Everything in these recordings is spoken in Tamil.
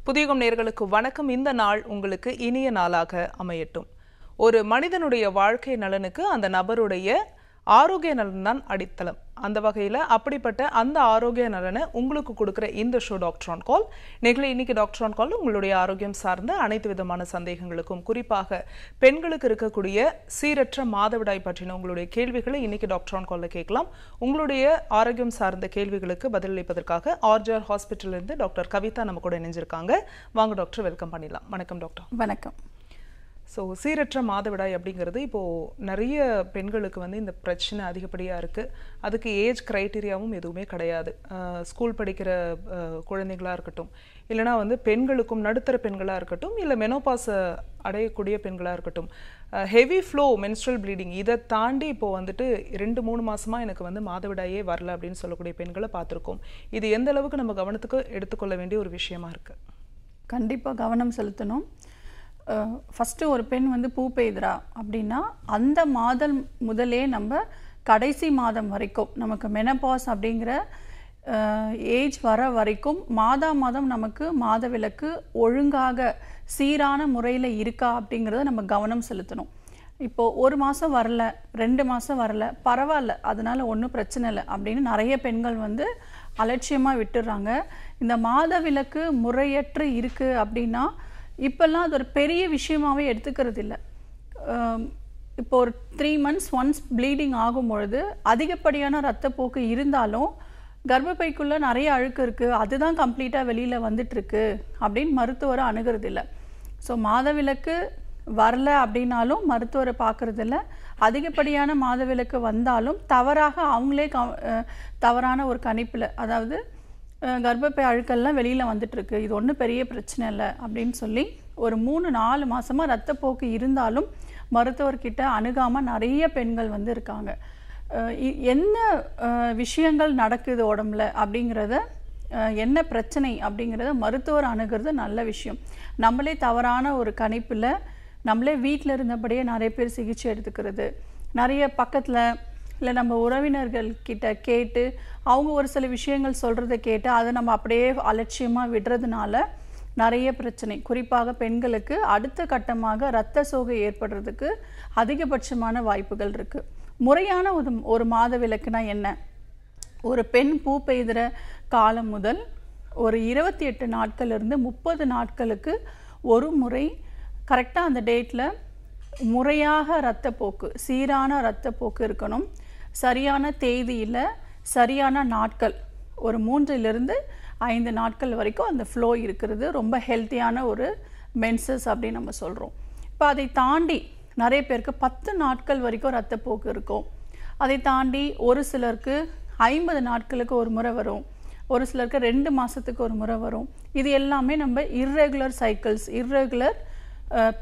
புதியுகம் நேயர்களுக்கு வணக்கம். இந்த நாள் உங்களுக்கு இனிய நாளாக அமையட்டும். ஒரு மனிதனுடைய வாழ்க்கை நலனுக்கு அந்த நபருடைய ஆரோக்கிய நலன் தான் அடித்தளம். அந்த வகையில் அப்படிப்பட்ட அந்த ஆரோக்கிய நலனை உங்களுக்கு கொடுக்குற இந்த ஷோ டாக்டர் ஆன் கால். இன்னைக்கு டாக்டர் ஆன் கால் உங்களுடைய ஆரோக்கியம் சார்ந்த அனைத்து விதமான சந்தேகங்களுக்கும், குறிப்பாக பெண்களுக்கு இருக்கக்கூடிய சீரற்ற மாதவிடாய் பற்றின உங்களுடைய கேள்விகளை இன்னைக்கு டாக்டர் ஆன் காலில் கேட்கலாம். உங்களுடைய ஆரோக்கியம் சார்ந்த கேள்விகளுக்கு பதிலளிப்பதற்காக ஆர்ஜிஆர் ஹாஸ்பிட்டலிருந்து டாக்டர் கவிதா நம்ம கூட இணைஞ்சிருக்காங்க. வாங்க டாக்டர், வெல்கம் பண்ணிடலாம். வணக்கம் டாக்டர். வணக்கம். ஸோ சீரற்ற மாதவிடாய் அப்படிங்கிறது இப்போது நிறைய பெண்களுக்கு இந்த பிரச்சனை அதிகப்படியாக இருக்குது. அதுக்கு ஏஜ் க்ரைட்டீரியாவும் எதுவுமே கிடையாது. ஸ்கூல் படிக்கிற குழந்தைங்களாக இருக்கட்டும், இல்லைனா பெண்களுக்கும் நடுத்தர பெண்களாக இருக்கட்டும், இல்லை மெனோபாஸை அடையக்கூடிய பெண்களாக இருக்கட்டும், ஹெவி ஃப்ளோ மென்ஸ்ட்ரல் ப்ளீடிங் இதை தாண்டி இப்போது 2-3 மாதமாக எனக்கு மாதவிடாயே வரல அப்படின்னு சொல்லக்கூடிய பெண்களை பார்த்துருக்கோம். இது எந்த அளவுக்கு நம்ம கவனத்துக்கு எடுத்துக்கொள்ள வேண்டிய ஒரு விஷயமா இருக்குது? கண்டிப்பாக கவனம் செலுத்தணும். ஃபஸ்ட்டு ஒரு பெண் பூ பெய்துறா அப்படின்னா அந்த மாதம் முதலே நம்ம கடைசி மாதம் வரைக்கும் நமக்கு மெனபாஸ் அப்படிங்கிற ஏஜ் வர வரைக்கும் மாதம் நமக்கு மாதவிலக்கு ஒழுங்காக சீரான முறையில் இருக்கா அப்படிங்கிறத நம்ம கவனம் செலுத்தணும். இப்போது 1 மாதம் வரல, 2 மாதம் வரல, பரவாயில்ல, அதனால் ஒன்றும் பிரச்சனை இல்லை அப்படின்னு நிறைய பெண்கள் அலட்சியமாக விட்டுடுறாங்க. இந்த மாதவிலக்கு முறையற்று இருக்குது அப்படின்னா இப்போல்லாம் அது ஒரு பெரிய விஷயமாகவே எடுத்துக்கிறது இல்லை. இப்போ ஒரு 3 months ஒன்ஸ் ப்ளீடிங் ஆகும் பொழுது அதிகப்படியான இரத்தப்போக்கு இருந்தாலும் கர்ப்பப்பைக்குள்ளே நிறைய அழுக்கு இருக்குது, அதுதான் கம்ப்ளீட்டாக வெளியில் வந்துட்டுருக்கு அப்படின்னு மருத்துவரை அணுகிறது இல்லை. ஸோ மாதவிலக்கு வரல அப்படின்னாலும் மருத்துவரை பார்க்குறது இல்லை. அதிகப்படியான மாதவிலக்கு வந்தாலும் தவறாக அவங்களே தவறான ஒரு கணிப்பில், அதாவது கர்ப்பப்பை அழுக்கெல்லாம் வெளியில் வந்துட்டுருக்கு, இது ஒன்றும் பெரிய பிரச்சனை இல்லை அப்படின்னு சொல்லி ஒரு 3-4 மாதமாக இரத்தப்போக்கு இருந்தாலும் மருத்துவர்கிட்ட அணுகாமல் நிறைய பெண்கள் இருக்காங்க. என்ன விஷயங்கள் நடக்குது உடம்புல அப்படிங்கிறத, என்ன பிரச்சனை அப்படிங்கிறத மருத்துவர் அணுகிறது நல்ல விஷயம். நம்மளே தவறான ஒரு கணிப்பில் நம்மளே வீட்டில் இருந்தபடியே நிறைய பேர் சிகிச்சை எடுத்துக்கிறது, நிறைய பக்கத்தில் இல்லை நம்ம உறவினர்கள் கிட்ட கேட்டு அவங்க ஒரு சில விஷயங்கள் சொல்கிறத கேட்டு அதை நம்ம அப்படியே அலட்சியமாக விடுறதுனால நிறைய பிரச்சனை, குறிப்பாக பெண்களுக்கு அடுத்த கட்டமாக இரத்த சோகை ஏற்படுறதுக்கு அதிகபட்சமான வாய்ப்புகள் இருக்குது. முறையான ஒரு மாதவிலக்குனா என்ன? ஒரு பெண் பூ பெய்துற காலம் முதல் ஒரு 28 நாட்கள்லேருந்து 30 நாட்களுக்கு ஒரு முறை கரெக்டாக அந்த டேட்டில் முறையாக இரத்தப்போக்கு, சீரான இரத்தப்போக்கு இருக்கணும். சரியான தேதியில் சரியான நாட்கள், ஒரு 3-5 நாட்கள் வரைக்கும் அந்த ஃப்ளோ இருக்கிறது ரொம்ப ஹெல்த்தியான ஒரு மென்சஸ் அப்படின்னு நம்ம சொல்கிறோம். இப்போ அதை தாண்டி நிறைய பேருக்கு 10 நாட்கள் வரைக்கும் இரத்தப்போக்கு இருக்கும். அதை தாண்டி ஒரு சிலருக்கு 50 நாட்களுக்கு ஒரு முறை வரும், ஒரு சிலருக்கு 2 மாதத்துக்கு ஒரு முறை வரும். இது எல்லாமே நம்ம இர்ரெகுலர் சைக்கிள்ஸ், இர்ரெகுலர்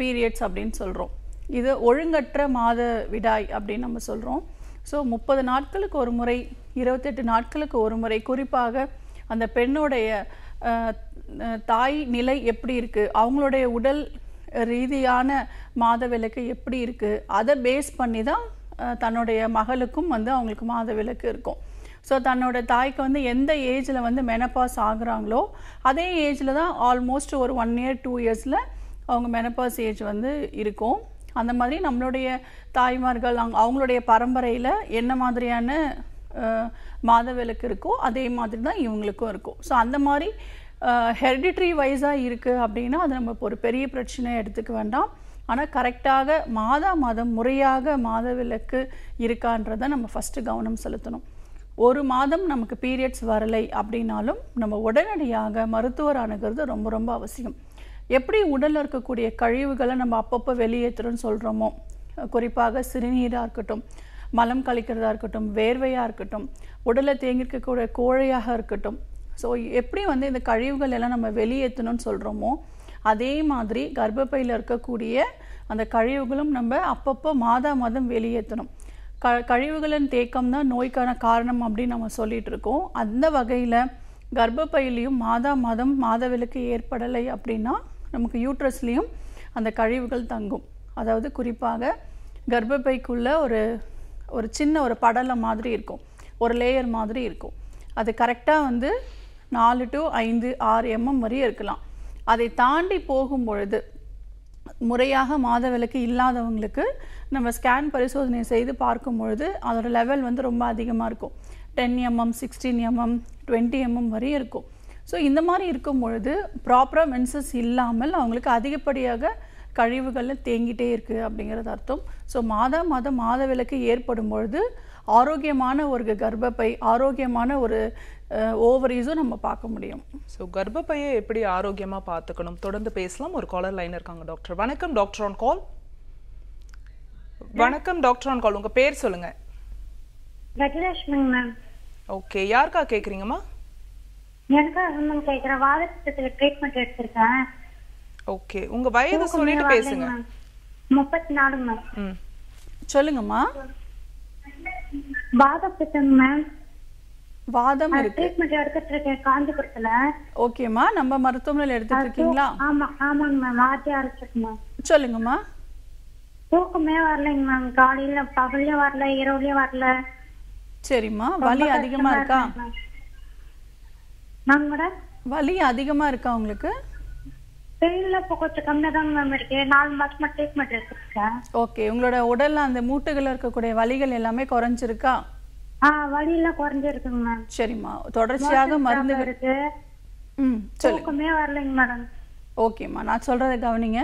பீரியட்ஸ் அப்படின்னு சொல்கிறோம். இது ஒழுங்கற்ற மாதவிடாய் அப்படின்னு நம்ம சொல்கிறோம். ஸோ 30 நாட்களுக்கு ஒரு முறை, 28 நாட்களுக்கு ஒரு முறை, குறிப்பாக அந்த பெண்ணுடைய தாய் நிலை எப்படி இருக்குது, அவங்களுடைய உடல் ரீதியான மாதவிலக்கு எப்படி இருக்குது, அதை பேஸ் பண்ணி தான் தன்னுடைய மகளுக்கும் அவங்களுக்கு மாதவிலக்கு இருக்கும். ஸோ தன்னோட தாய்க்கு எந்த ஏஜில் மெனபாஸ் ஆகுறாங்களோ அதே ஏஜில் தான் ஆல்மோஸ்ட் ஒரு 1 year 2 yearsல அவங்க மெனபாஸ் ஏஜ் இருக்கும். அந்த மாதிரி நம்மளுடைய தாய்மார்கள் அவங்களுடைய பரம்பரையில் என்ன மாதிரியான மாதவிலக்கு இருக்கோ அதே மாதிரி தான் இவங்களுக்கும் இருக்கும். ஸோ அந்த மாதிரி ஹெரிடிட்ரி வைஸாக இருக்குது அப்படின்னா அது நம்ம ஒரு பெரிய பிரச்சனையை எடுத்துக்க வேண்டாம். ஆனால் கரெக்டாக மாதம் முறையாக மாதவிலக்கு இருக்கான்றதை நம்ம ஃபஸ்ட்டு கவனம் செலுத்தணும். ஒரு மாதம் நமக்கு பீரியட்ஸ் வரலை அப்படின்னாலும் நம்ம உடனடியாக மருத்துவர் அணுகிறது ரொம்ப ரொம்ப அவசியம். எப்படி உடலில் இருக்கக்கூடிய கழிவுகளை நம்ம அப்பப்போ வெளியேற்றுறோன்னு சொல்கிறோமோ, குறிப்பாக சிறுநீராக இருக்கட்டும், மலம் கழிக்கிறதா இருக்கட்டும், வேர்வையாக இருக்கட்டும், உடலில் தேங்கியிருக்கக்கூடிய கோழையாக இருக்கட்டும், ஸோ எப்படி இந்த கழிவுகள் எல்லாம் நம்ம வெளியேற்றணும்னு சொல்கிறோமோ அதே மாதிரி கர்ப்பப்பையில் இருக்கக்கூடிய அந்த கழிவுகளும் நம்ம அப்பப்போ மாதம் வெளியேற்றணும். கழிவுகளின் தேக்கம் தான் நோய்க்கான காரணம் அப்படின்னு நம்ம சொல்லிகிட்டு இருக்கோம். அந்த வகையில் கர்ப்பப்பையிலையும் மாதம் மாதவிலக்கு ஏற்படலை அப்படின்னா நமக்கு யூட்ரஸ்லேயும் அந்த கழிவுகள் தங்கும். அதாவது குறிப்பாக கர்ப்பப்பைக்குள்ளே ஒரு சின்ன ஒரு படலம் மாதிரி இருக்கும், ஒரு லேயர் மாதிரி இருக்கும். அது கரெக்டாக 4 to 5, 6 mm வரையும் இருக்கலாம். அதை தாண்டி போகும் பொழுது முறையாக மாதவிலக்கு இல்லாதவங்களுக்கு நம்ம ஸ்கேன் பரிசோதனை செய்து பார்க்கும் பொழுது அதோட லெவல் வந்து ரொம்ப அதிகமாக இருக்கும். 10 mm 16 mm 20 mm வரையும் இருக்கும். ஸோ இந்த மாதிரி இருக்கும் பொழுது ப்ராப்பராக மென்சஸ் இல்லாமல் அவங்களுக்கு அதிகப்படியாக கழிவுகளில் தேங்கிட்டே இருக்குது அப்படிங்கிறது அர்த்தம். ஸோ மாதவிலக்கு ஏற்படும் பொழுது ஆரோக்கியமான ஒரு கர்ப்பப்பை, ஆரோக்கியமான ஒரு ஓவரீஸும் நம்ம பார்க்க முடியும். ஸோ கர்ப்பப்பையை எப்படி ஆரோக்கியமாக பார்த்துக்கணும் தொடர்ந்து பேசலாம். ஒரு காலர் லைன் இருக்காங்க டாக்டர். வணக்கம் டாக்டர் ஆன் கால். வணக்கம் டாக்டர் ஆன் கால். உங்கள் பேர் சொல்லுங்க. கஜலட்சுமி மேம். ஓகே, யாருக்கா கேட்குறீங்கம்மா? எனக்கு மேம் கேட்குறேன். வாதத்துக்கு ட்ரீட்மெண்ட் எடுத்திருக்கேன். ஓகே, உங்க வயது சொல்லிட்டு பேசுங்க. 34 மேம். சொல்லுங்கம்மா. வாதம் மேம். வாதம் இருக்கு. ட்ரீட்மெண்ட் எடுத்துட்டு இருக்கேன் காஞ்சிபுரத்துல. ஓகேம்மா, நம்ம மருத்துவமனையில் எடுத்துட்டு இருக்கீங்களா? ஆமாங்க மேம். ஆர்டிஆர் இருக்குமா? சொல்லுங்கம்மா. தூக்கமே வரலைங்க மேம். காலையில பகல்லையும் வரல, இரவுலயும் வரல. சரிம்மா, வலி அதிகமா இருக்கா? மேடம் வலி அதிகமா இருக்கா உங்களுக்கு? பெயின்ல இப்போ கொஞ்சம் கம்மியா தான் மேம் இருக்கு. 4 மாசமா ட்ரீட்மெண்ட் எடுத்துருக்கேன். ஓகே, உங்களோட உடல்ல அந்த மூட்டுகள்ல இருக்கக்கூடிய வலிகள் எல்லாமே குறைஞ்சிருக்கா? வலி எல்லாம் குறைஞ்சிருக்குங்க மேம். சரிம்மா, தொடர்ச்சியாக மருந்துகள் இருக்கு. தூக்கமே வரலைங்க மேடம். ஓகேம்மா, நான் சொல்றதை கவனிங்க.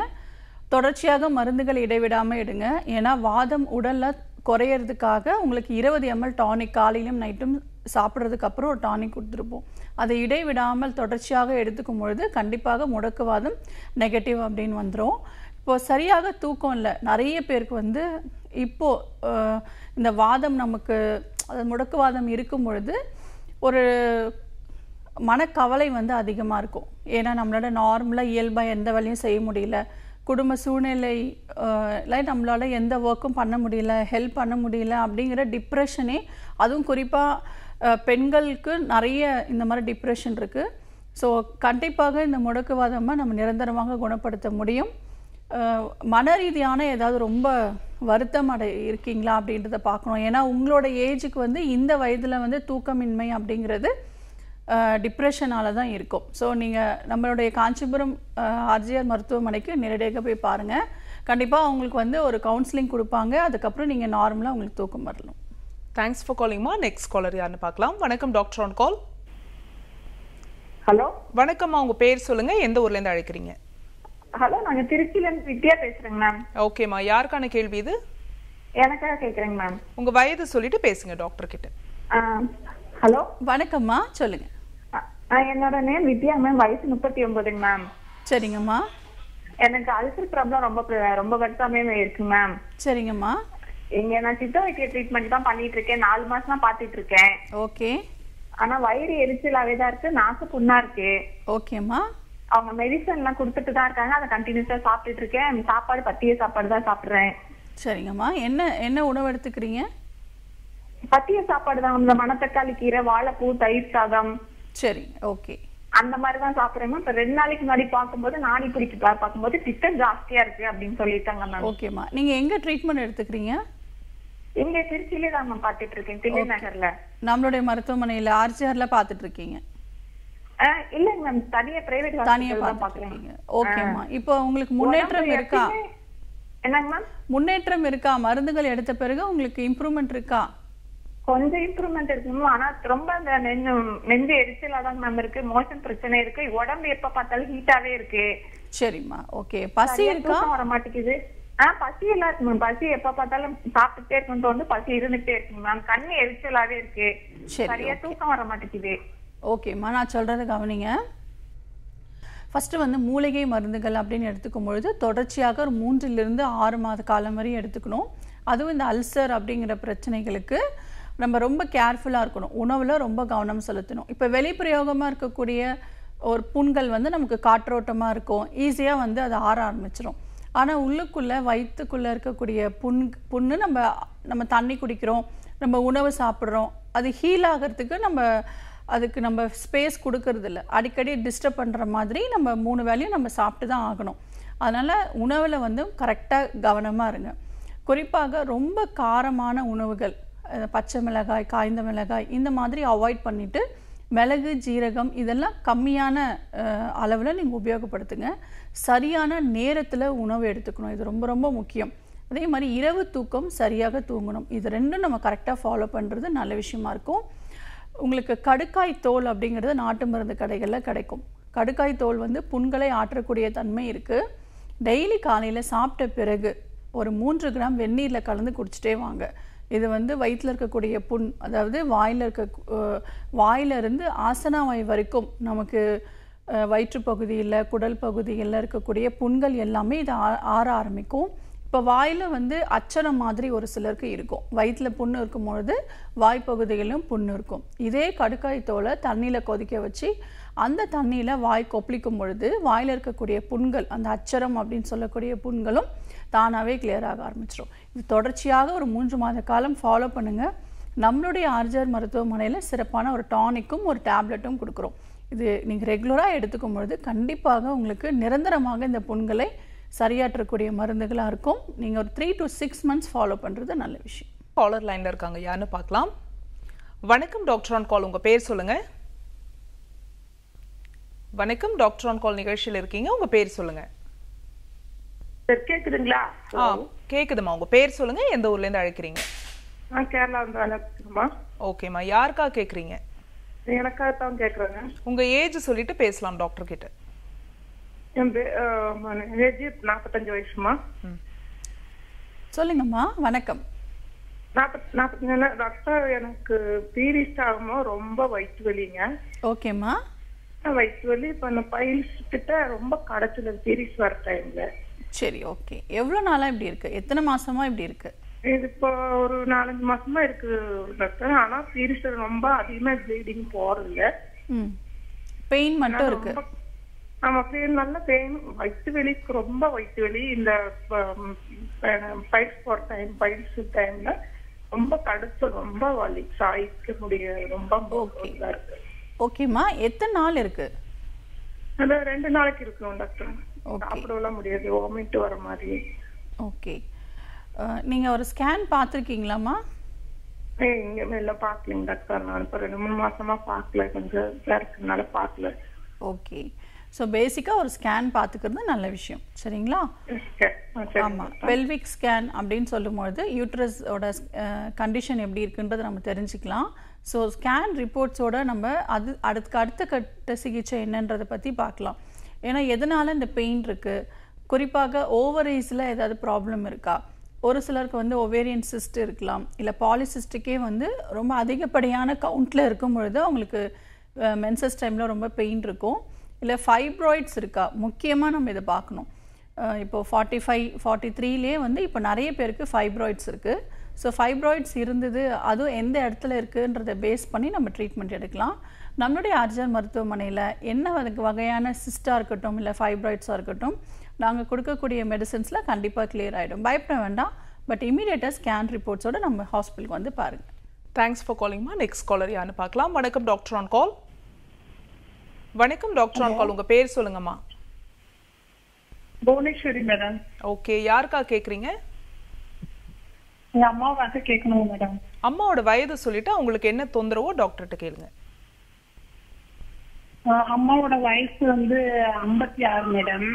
தொடர்ச்சியாக மருந்துகள் இடைவிடாம எடுங்க. ஏன்னா வாதம் உடல்ல குறையிறதுக்காக உங்களுக்கு 20 ml டானிக் காலையிலும் நைட்டும் சாப்பிட்றதுக்கு அப்புறம் ஒரு டானிக் கொடுத்துருப்போம். அதை இடைவிடாமல் தொடர்ச்சியாக எடுத்துக்கும் பொழுது கண்டிப்பாக முடக்குவாதம் நெகட்டிவ் அப்படின்னு வந்துடும். இப்போ சரியாக தூக்கம் இல்லை நிறைய பேருக்கு வந்து இப்போது இந்த வாதம் நமக்கு அது முடக்குவாதம் இருக்கும் பொழுது ஒரு மனக்கவலை வந்து அதிகமாக இருக்கும். ஏன்னா நம்மளோட நார்மலாக இயல்பாக எந்த வேலையும் செய்ய முடியல, குடும்ப சூழ்நிலை நம்மளால எந்த ஒர்க்கும் பண்ண முடியல, ஹெல்ப் பண்ண முடியல அப்படிங்கிற டிப்ரெஷனே, அதுவும் குறிப்பாக பெண்களுக்கு நிறைய இந்த மாதிரி டிப்ரெஷன் இருக்குது. ஸோ கண்டிப்பாக இந்த முடக்குவாதமாக நம்ம நிரந்தரமாக குணப்படுத்த முடியும். மன ரீதியான ஏதாவது ரொம்ப வருத்தம் இருக்கீங்களா அப்படின்றத பார்க்கணும். ஏன்னா உங்களோட ஏஜுக்கு வந்து இந்த வயதில் வந்து தூக்கமின்மை அப்படிங்கிறது டிப்ரெஷனால தான் இருக்கும். ஸோ நீங்கள் நம்மளுடைய காஞ்சிபுரம் ஆர்ஜிஆர் மருத்துவமனைக்கு நேரடியாக போய் பாருங்கள். கண்டிப்பாக அவங்களுக்கு வந்து ஒரு கவுன்சிலிங் கொடுப்பாங்க. அதுக்கப்புறம் நீங்கள் நார்மலாக உங்களுக்கு தூக்கம் வரணும். தேங்க்ஸ் ஃபார் காலிங்மா. நெக்ஸ்ட் காலர் யாருன்னு பார்க்கலாம். வணக்கம் டாக்டர் ஆன் கால். ஹலோ வணக்கம்மா, உங்க பேர் சொல்லுங்க, எந்த ஊர்ல இருந்து அழைக்கிறீங்க? ஹலோ, நாங்க திருச்சியில இருந்து வித்யா பேசுறேங்க மேம். ஓகேம்மா, யாருக்கான கேள்வி இது? எனக்காக கேக்குறேங்க மேம். உங்க வயது சொல்லிட்டு பேசுங்க டாக்டர் கிட்ட. ஹலோ வணக்கம்மா, சொல்லுங்க. என்னோட நேம் வித்யா மேம். வயசு 39ங்க மேம். சரிங்கம்மா. எனக்கு அல்சர் ப்ராப்ளம் ரொம்ப வருஷமே இருக்கு மேம். சரிங்கம்மா. இங்க நான் சித்த வைத்திய ட்ரீட்மெண்ட் தான் பண்ணிட்டு இருக்கேன். 4 மாசமா பாத்துட்டு இருக்கேன். ஓகே. ஆனா வயிறு எரிச்சலாவே தான் இருக்கு, நாக்கு புண்ணா இருக்கு. ஓகேம்மா. அவங்க மெடிசன் எல்லாம் கொடுத்துட்டு தான் இருக்காங்க, அதை கண்டினியூஸா சாப்பிட்டுட்டு இருக்கேன். சாப்பாடு பத்திய சாப்பாடு தான் சாப்பிடுறேன். சரிங்கம்மா. என்ன உணவு எடுத்துக்கிறீங்க? பத்திய சாப்பாடு தான். இந்த மணத்தக்காளி கீரை, வாழைப்பூ, தயிர் சாதம். சரி, ஓகே. அந்த மாதிரிதான் சாப்பிடுறேன். இப்ப 2 நாளைக்கு முன்னாடி பார்க்கும்போது நாடி பிடிச்சு பார்க்கும்போது பித்தம் ஜாஸ்தியா இருக்கு அப்படின்னு சொல்லிட்டாங்க மேம். ஓகேம்மா. நீங்க எங்க ட்ரீட்மெண்ட் எடுத்துக்கிறீங்க? இங்க திருச்சியிலே தான் மேம் பாத்துட்டு இருக்கேன், தில்லை நகர்ல. நம்மளுடைய மருத்துவமனையில ஆர்ஜிஆர்ல பாத்துட்டு இருக்கீங்க? இல்லங்க மேம், தனியா பிரைவேட் தனியா பாத்துக்கிறீங்க. ஓகேம்மா. இப்போ உங்களுக்கு முன்னேற்றம் இருக்கா? என்னங்க மேம்? முன்னேற்றம் இருக்கா? மருந்துகள் எடுத்த பிறகு உங்களுக்கு இம்ப்ரூவ்மெண்ட் இருக்கா? கொஞ்சம் இம்ப்ரூவ்மெண்ட் இருக்கு மேம். ஆனா ரொம்ப அந்த நெஞ்சு எரிச்சலாதான் மேம் இருக்கு. மோஷன் பிரச்சனை இருக்கு. உடம்பு எப்ப பார்த்தாலும் ஹீட்டாவே இருக்கு. சரிம்மா, ஓகே. பசி இருக்கா? வர மாட்டேங்குது. பசி எல்லாம் இருக்கு மேம். பசி எப்ப பார்த்தாலும் சாப்பிட்டுட்டே இருக்கணும் தோணுது. பசி இருந்துட்டே இருக்கு மேம். கண்ணு எரிச்சலாவே இருக்கு. சரியா தூக்கம் வர மாட்டேங்குது. ஓகேம்மா, நான் சொல்றதை கவனிங்க. ஃபஸ்ட்டு வந்து மூலிகை மருந்துகள் அப்படின்னு எடுத்துக்கும் பொழுது தொடர்ச்சியாக ஒரு 3 to 6 மாத காலம் வரையும் எடுத்துக்கணும். அதுவும் இந்த அல்சர் அப்படிங்கிற பிரச்சனைகளுக்கு நம்ம ரொம்ப கேர்ஃபுல்லாக இருக்கணும். உணவில் ரொம்ப கவனம் செலுத்தணும். இப்போ வெளிப்பிரயோகமாக இருக்கக்கூடிய ஒரு புண்கள் வந்து நமக்கு காற்றோட்டமாக இருக்கும், ஈஸியாக வந்து அது ஆற ஆரம்பிச்சிடும். ஆனால் உள்ளுக்குள்ளே வயிற்றுக்குள்ளே இருக்கக்கூடிய புண்ணு நம்ம தண்ணி குடிக்கிறோம், நம்ம உணவு சாப்பிட்றோம், அது ஹீல் ஆகிறதுக்கு அதுக்கு நம்ம ஸ்பேஸ் கொடுக்கறதில்ல. அடிக்கடி டிஸ்டர்ப் பண்ணுற மாதிரி நம்ம 3 வேளையும் நம்ம சாப்பிட்டு தான் ஆகணும். அதனால் உணவில் வந்து கரெக்டாக கவனமாக இருங்க. குறிப்பாக ரொம்ப காரமான உணவுகள், பச்சை மிளகாய், காய்ந்த மிளகாய் இந்த மாதிரி அவாய்ட் பண்ணிவிட்டு மிளகு ஜீரகம் இதெல்லாம் கம்மியான அளவில் நீங்கள் உபயோகப்படுத்துங்க. சரியான நேரத்தில் உணவு எடுத்துக்கணும், இது ரொம்ப ரொம்ப முக்கியம். அதே மாதிரி இரவு தூக்கம் சரியாக தூங்கணும். இது ரெண்டும் நம்ம கரெக்டாக ஃபாலோ பண்ணுறது நல்ல விஷயமா இருக்கும். உங்களுக்கு கடுக்காய் தோல் அப்படிங்கிறது நாட்டு மருந்து கடைகளில் கிடைக்கும். கடுக்காய் தோல் வந்து புண்களை ஆற்றக்கூடிய தன்மை இருக்குது. டெய்லி காலையில் சாப்பிட்ட பிறகு ஒரு 3 கிராம் வெந்நீரில் கலந்து குடிச்சிட்டே வாங்க. இது வந்து வயிற்றில் இருக்கக்கூடிய புண், அதாவது வாயிலிருந்து ஆசனாவாய் வரைக்கும் நமக்கு வயிற்று பகுதியில் குடல் பகுதியில் இருக்கக்கூடிய புண்கள் எல்லாமே இது ஆற ஆரம்பிக்கும். இப்போ வாயில் வந்து அச்சரம் மாதிரி ஒரு சிலருக்கு இருக்கும். வயிற்றில் புண்ணு இருக்கும் பொழுது வாய்ப்பகுதிகளிலும் புண்ணு இருக்கும். இதே கடுக்காய் தோலை தண்ணியில் கொதிக்க வச்சு அந்த தண்ணியில் வாய் கொப்பளிக்கும் பொழுது வாயில் இருக்கக்கூடிய புண்கள், அந்த அச்சரம் அப்படின்னு சொல்லக்கூடிய புண்களும் தானாகவே கிளியர் ஆக ஆரம்பிச்சிடும். இது தொடர்ச்சியாக ஒரு 3 மாத காலம் ஃபாலோ பண்ணுங்கள். நம்மளுடைய ஆர்ஜர் மருத்துவமனையில் சிறப்பான ஒரு டானிக்கும் ஒரு டேப்லெட்டும் கொடுக்குறோம். இது நீங்கள் ரெகுலராக எடுத்துக்கும் பொழுது கண்டிப்பாக உங்களுக்கு நிரந்தரமாக இந்த புண்களை சரியாற்றக்கூடிய மருந்துகளாக இருக்கும். நீங்கள் ஒரு 3 to 6 months ஃபாலோ பண்ணுறது நல்ல விஷயம். காலர் லைனில் இருக்காங்க, யாருன்னு பார்க்கலாம். வணக்கம் டாக்டர் ஆன் கால், உங்கள் பேர் சொல்லுங்கள். வணக்கம், டாக்டர் ஆன் கால் நிகழ்ச்சியில் இருக்கீங்க, உங்கள் பேர் சொல்லுங்கள். கேக்குதுங்களா? கேக்குதுமா, உங்கள் பேர் சொல்லுங்கள், எந்த ஊர்லேருந்து அழைக்கிறீங்க? கேரளா வந்து அழைக்கிறோமா. ஓகேம்மா, யாருக்கா கேட்குறீங்க? எனக்காக தான் கேட்குறேங்க. உங்கள் ஏஜ் சொல்லிட்டு பேசலாம் டாக்டர் கிட்ட. என் ஏஜ் 45 வயசுமா. சொல்லுங்கம்மா. வணக்கம். 40 டாக்டர், எனக்கு பீரியட்ஸ் ஆகும்போது ரொம்ப வயிற்று வலிங்க. ஓகேம்மா. வயிற்று வலி இப்போ அந்த பைல்ஸ் கிட்ட ரொம்ப கடைச்சல் பீரியட்ஸ் வர டைம்ல. சரி, ஓகே. எவ்வளோ நாளாக இப்படி இருக்கு? எத்தனை மாசமா இப்படி இருக்கு? இது இப்போ ஒரு 4-5 மாசமா இருக்கு டாக்டர். ஆனா பீரியட்ஸ் ரொம்ப அதிகமா ப்ளீடிங் போறதில்ல. பெயின் மட்டும் இருக்கு. ஆமா, பெயின், நல்ல பெயின். வயிற்று வலி, ரொம்ப வயிற்று வலி. இந்த பைல்ஸ் போற டைம், பைல்ஸ் டைம்ல ரொம்ப கடுத்து, ரொம்ப வலி, சாய்க்க முடியாது, ரொம்ப இருக்கு. ஓகேம்மா, எத்தனை நாள் இருக்கு? அது 2 நாளைக்கு இருக்கணும் டாக்டர். சாப்பிடலாம் முடியாது, வாமிட் வர மாதிரி. ஓகே. நீங்க ஒரு ஸ்கேன் பார்த்துருக்கீங்களாம்மா? இங்க மேல பாக்கலங்க டாக்டர். நான் இப்போ 2-3 மாசமா பார்க்கல, கொஞ்சம் இருக்கனால பார்க்கல. ஓகே. ஸோ பேசிக்காக ஒரு ஸ்கேன் பார்த்துக்கிறது நல்ல விஷயம், சரிங்களா? ஆமாம். பெல்விக் ஸ்கேன் அப்படின்னு சொல்லும்பொழுது யூட்ரஸோட கண்டிஷன் எப்படி இருக்குன்றதை நம்ம தெரிஞ்சுக்கலாம். ஸோ ஸ்கேன் ரிப்போர்ட்ஸோட நம்ம அடுத்த கட்ட சிகிச்சை என்னன்றதை பற்றி பார்க்கலாம். ஏன்னா எதனால் இந்த பெயின் இருக்குது, குறிப்பாக ஓவரீஸில் ஏதாவது ப்ராப்ளம் இருக்கா? ஒரு சிலருக்கு வந்து ஒவேரியன் சிஸ்ட் இருக்கலாம், இல்லை பாலிசிஸ்டிக்கே வந்து ரொம்ப அதிகப்படியான கவுண்டில் இருக்கும் பொழுது அவங்களுக்கு மென்சஸ் டைமில் ரொம்ப பெயின் இருக்கும். இல்லை ஃபைப்ராய்ட்ஸ் இருக்கா? முக்கியமாக நம்ம இதை பார்க்கணும். இப்போது 45, 43லே வந்து இப்போ நிறைய பேருக்கு ஃபைப்ராய்ட்ஸ் இருக்குது. ஸோ ஃபைப்ராய்ட்ஸ் இருந்தது, அதுவும் எந்த இடத்துல இருக்குன்றதை பேஸ் பண்ணி நம்ம ட்ரீட்மெண்ட் எடுக்கலாம். நம்மளுடைய ஆர்ஜர் மருத்துவமனையில் என்ன வகையான சிஸ்டாக இருக்கட்டும், இல்லை ஃபைப்ராய்ட்ஸாக இருக்கட்டும், நாங்கள் கொடுக்கக்கூடிய மெடிசன்ஸில் கண்டிப்பாக கிளியர் ஆகிடும். பயப்பட வேண்டாம். பட் இமீடியட்டாக ஸ்கேன் ரிப்போர்ட்ஸோடு நம்ம ஹாஸ்பிட்டலுக்கு வந்து பாருங்கள். தேங்க்ஸ் ஃபார் காலிங்மா. நெக்ஸ்ட் காலர் யாருன்னு பார்க்கலாம். வணக்கம் டாக்டர் ஆன் கால். வணக்கம் டாக்டர் ஆன் கால், உங்க பேர் சொல்லுங்கம்மா. புவனேஸ்வரி மேடம். ஓகே, யாருக்கா கேக்குறீங்க? எங்க அம்மாவுக்கு கேட்கணும் மேடம். அம்மாவோட வயது சொல்லிட்டு அவங்களுக்கு என்ன தொந்தரவோ டாக்டர்கிட்ட கேளுங்க. அம்மாவோட வயசு வந்து 56 மேடம்.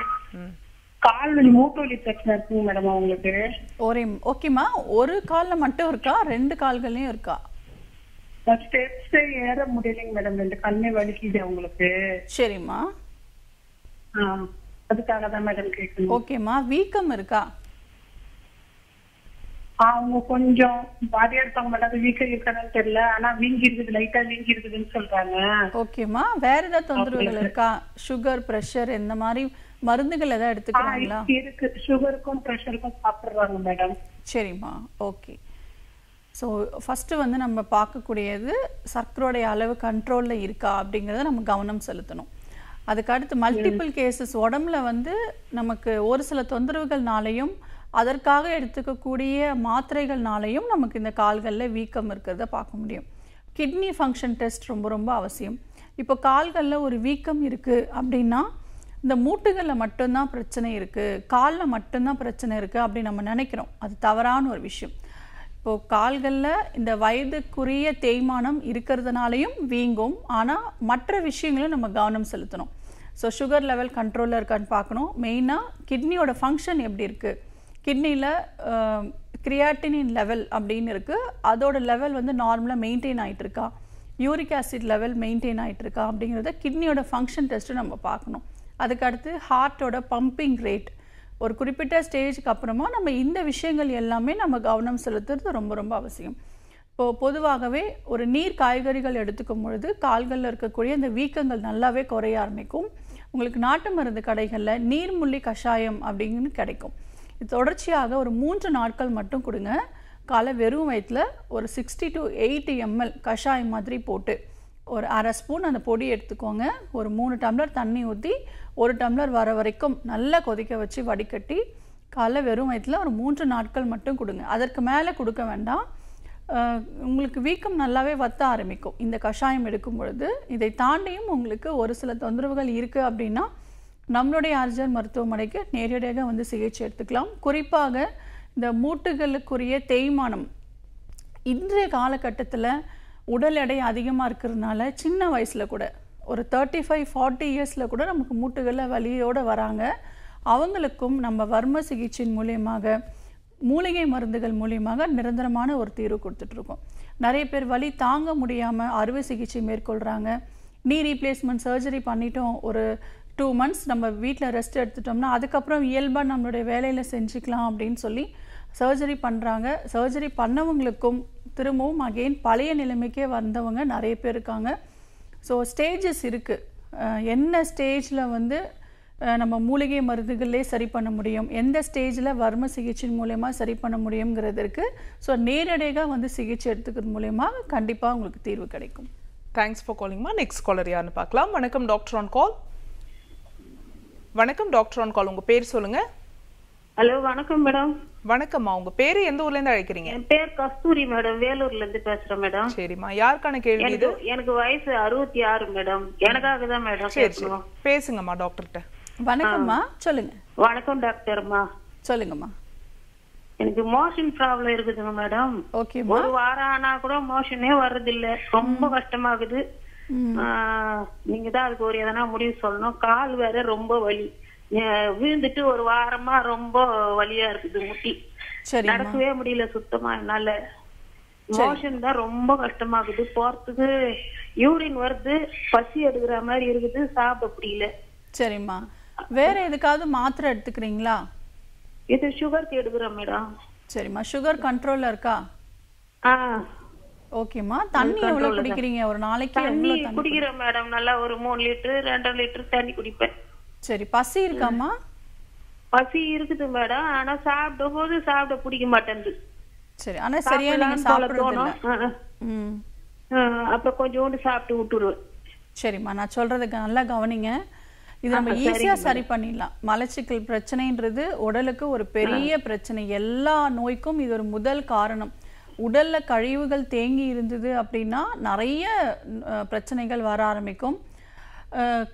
கால் வலி, மூட்டு வலி பிரச்சனை இருக்குங்க மேடம் அவங்களுக்கு. ஓகேம்மா, ஒரு கால்ல மட்டும் இருக்கா, 2 கால்கள்லயும் இருக்கா? ஸ்டெப்ஸ் ஏற முடியலைங்க மேடம், 2 காலுமே வலிக்குது அவங்களுக்கு. சரிம்மா, அதுக்காக தான் மேடம் கேட்கணும். ஓகேம்மா, வீக்கம் இருக்கா? அவங்க கொஞ்சம் பாதியா இருப்பாங்க மேடம், வீக்கம் இருக்கான்னு தெரியல, ஆனா வீங்கி இருக்குது, லைட்டா வீங்கி இருக்குதுன்னு சொல்றாங்க. ஓகேம்மா, வேற ஏதாவது தொந்தரவுகள் இருக்கா? சுகர், பிரஷர், இந்த மாதிரி மருந்துகள் ஏதாவது எடுத்துக்கிறாங்களா? இருக்கு, சுகருக்கும் பிரஷருக்கும் சாப்பிடுறாங்க மேடம். சரிம்மா, ஓகே. ஸோ ஃபஸ்ட்டு வந்து நம்ம பார்க்கக்கூடியது சர்க்கரையோடைய அளவு கண்ட்ரோலில் இருக்கா அப்படிங்கிறத நம்ம கவனம் செலுத்தணும். அதுக்கு அடுத்து மல்டிபிள் கேசஸ் உடம்புல வந்து நமக்கு ஒரு சில தொந்தரவுகள்னாலையும் அதற்காக எடுத்துக்கக்கூடிய மாத்திரைகள்னாலையும் நமக்கு இந்த கால்களில் வீக்கம் இருக்கிறத பார்க்க முடியும். கிட்னி ஃபங்க்ஷன் டெஸ்ட் ரொம்ப ரொம்ப அவசியம். இப்போ கால்களில் ஒரு வீக்கம் இருக்குது அப்படின்னா இந்த மூட்டுகளில் மட்டும்தான் பிரச்சனை இருக்குது, காலில் மட்டும்தான் பிரச்சனை இருக்குது அப்படி நம்ம நினைக்கிறோம். அது தவறான ஒரு விஷயம். இப்போது கால்களில் இந்த வயதுக்குரிய தேய்மானம் இருக்கிறதுனாலையும் வீங்கும். ஆனால் மற்ற விஷயங்களும் நம்ம கவனம் செலுத்தணும். ஸோ சுகர் லெவல் கண்ட்ரோலில் இருக்கான்னு பார்க்கணும். மெயினாக கிட்னியோட ஃபங்க்ஷன் எப்படி இருக்குது, கிட்னியில் கிரியாட்டினின் லெவல் அப்படின்னு இருக்குது, அதோட லெவல் வந்து நார்மலாக மெயின்டைன் ஆகிட்டு இருக்கா, யூரிக் ஆசிட் லெவல் மெயின்டைன் ஆகிட்டு இருக்கா அப்படிங்கிறத கிட்னியோட ஃபங்க்ஷன் டெஸ்ட்டு நம்ம பார்க்கணும். அதுக்கடுத்து ஹார்ட்டோட பம்பிங் ரேட், ஒரு குறிப்பிட்ட ஸ்டேஜுக்கு அப்புறமா நம்ம இந்த விஷயங்கள் எல்லாமே நம்ம கவனம் செலுத்துறது ரொம்ப ரொம்ப அவசியம். இப்போது பொதுவாகவே ஒரு நீர் காய்கறிகள் எடுத்துக்கும் பொழுது கால்களில் இருக்கக்கூடிய இந்த வீக்கங்கள் நல்லாவே குறைய ஆரம்பிக்கும். உங்களுக்கு நாட்டு மருந்து கடைகளில் நீர்முள்ளி கஷாயம் அப்படின்னு கிடைக்கும். இது தொடர்ச்சியாக ஒரு 3 நாட்கள் மட்டும் கொடுங்க. காலை வெறும் வயிற்றில் ஒரு 60 to 80 ml கஷாயம் மாதிரி போட்டு ஒரு அரை ஸ்பூன் அந்த பொடி எடுத்துக்கோங்க. ஒரு 3 டம்ளர் தண்ணி ஊற்றி 1 டம்ளர் வர வரைக்கும் நல்லா கொதிக்க வச்சு வடிகட்டி காலை வெறும் வயிற்றில் ஒரு 3 நாட்கள் மட்டும் கொடுங்க. அதற்கு மேலே கொடுக்க வேண்டாம். உங்களுக்கு வீக்கம் நல்லாவே வத்த ஆரம்பிக்கும் இந்த கஷாயம் எடுக்கும் பொழுது. இதை தாண்டியும் உங்களுக்கு ஒரு சில தொந்தரவுகள் இருக்குது அப்படின்னா நம்மளுடைய ஆர்ஜர் மருத்துவமனைக்கு நேரடியாக வந்து சிகிச்சை எடுத்துக்கலாம். குறிப்பாக இந்த மூட்டுகளுக்குரிய தேய்மானம் இன்றைய காலகட்டத்தில் உடல் எடை அதிகமாக இருக்கிறதுனால சின்ன வயசில் கூட ஒரு 35-40 இயர்ஸில் கூட நமக்கு மூட்டுகளில் வலியோடு வராங்க. அவங்களுக்கும் நம்ம வர்ம சிகிச்சையின் மூலியமாக மூலிகை மருந்துகள் மூலியமாக நிரந்தரமான ஒரு தீர்வு கொடுத்துட்ருக்கோம். நிறைய பேர் வலி தாங்க முடியாமல் அறுவை சிகிச்சை மேற்கொள்கிறாங்க. நீ ரீப்ளேஸ்மெண்ட் சர்ஜரி பண்ணிட்டோம், ஒரு 2 months நம்ம வீட்டில் ரெஸ்ட் எடுத்துட்டோம்னா அதுக்கப்புறம் இயல்பாக நம்மளுடைய வேலையில் செஞ்சுக்கலாம் அப்படின்னு சொல்லி சர்ஜரி பண்ணுறாங்க. சர்ஜரி பண்ணவங்களுக்கும் திரும்பவும் அகெயின் பழைய நிலைமைக்கே வந்தவங்க நிறைய பேர் இருக்காங்க. ஸோ ஸ்டேஜஸ் இருக்குது. என்ன ஸ்டேஜில் வந்து நம்ம மூலிகை மருந்துகளே சரி பண்ண முடியும், எந்த ஸ்டேஜில் வர்ம சிகிச்சை மூலயமா சரி பண்ண முடியுங்கிறது இருக்குது. ஸோ நேரடியாக வந்து சிகிச்சை எடுத்துக்கிறது மூலயமா கண்டிப்பாக உங்களுக்கு தீர்வு கிடைக்கும். தேங்க்ஸ் ஃபார் காலிங்மா. நெக்ஸ்ட் காலர் யாருன்னு பார்க்கலாம். வணக்கம் டாக்டர் ஆன் கால். வணக்கம் டாக்டர் ஆன் கால், உங்கள் பேர் சொல்லுங்கள். ஹலோ வணக்கம் மேடம். வணக்கம்மா, உங்கள் பேர் எந்த ஊர்லேருந்து அழைக்கிறீங்க? என் பேர் கஸ்தூரி மேடம், வேலூர்லேருந்து பேசுகிறேன் மேடம். சரிம்மா, யாருக்கான கேள்வி இது? எனக்கு வயசு 66 மேடம். எனக்காக தான் மேடம். சரி பேசுங்கம்மா டாக்டர்கிட்ட. வணக்கம்மா, சொல்லுங்க. வணக்கம் டாக்டர்மா. சொல்லுங்கம்மா. எனக்கு மோஷன் ப்ராப்ளம் இருக்குதுங்க மேடம். ஓகேம்மா. ஒரு வாரம் ஆனா கூட மோஷனே வர்றதில்ல, ரொம்ப கஷ்டமாகுது. நீங்க தான் அதுக்கு ஒரு எதனா முடிவு சொல்லணும். கால் வேற ரொம்ப வலி, விழுந்துட்டு ஒரு வாரமா ரொம்ப வலியா இருக்குது. முட்டி நடக்கவே முடியல சுத்தமா. என்னால மோஷன் தான் ரொம்ப கஷ்டமாகுது. போறதுக்கு யூரின் வருது, பசி எடுக்கிற மாதிரி இருக்குது, சாப்பிட முடியல. சரிம்மா, வேற எதுக்காவது மாத்திரை எடுத்துக்கிறீங்களா? இது சுகருக்கு எடுக்கிறேன் மேடம். சரிம்மா, சுகர் கண்ட்ரோல்ல இருக்கா? ஓகேம்மா. தண்ணி எவ்வளவு குடிக்கிறீங்க ஒரு நாளைக்கு? தண்ணி குடிக்கிறேன் மேடம், நல்லா ஒரு 3 லிட்டர் 2.5 லிட்டர் தண்ணி குடிப்பேன். சரி, பசி இருக்காமா? பசி இருக்குது மேடம், ஆனா சாப்பிடும் போது சாப்பிட பிடிக்க மாட்டேங்குது. சரி, ஆனா சரியா நீங்க சாப்பிடுறது இல்ல. அப்புறம் கொஞ்சோண்டு சாப்பிட்டு விட்டுருவேன். சரிம்மா, நான் சொல்றதுக்கு நல்லா கவனிங்க. இது நம்ம ஈஸியா சரி பண்ணிடலாம். மலச்சிக்கல் பிரச்சனைன்றது உடலுக்கு ஒரு பெரிய பிரச்சனை. எல்லா நோய்க்கும் இது ஒரு முதல் காரணம். உடல்ல கழிவுகள் தேங்கி இருந்தது அப்படின்னா நிறைய பிரச்சனைகள் வர ஆரம்பிக்கும்.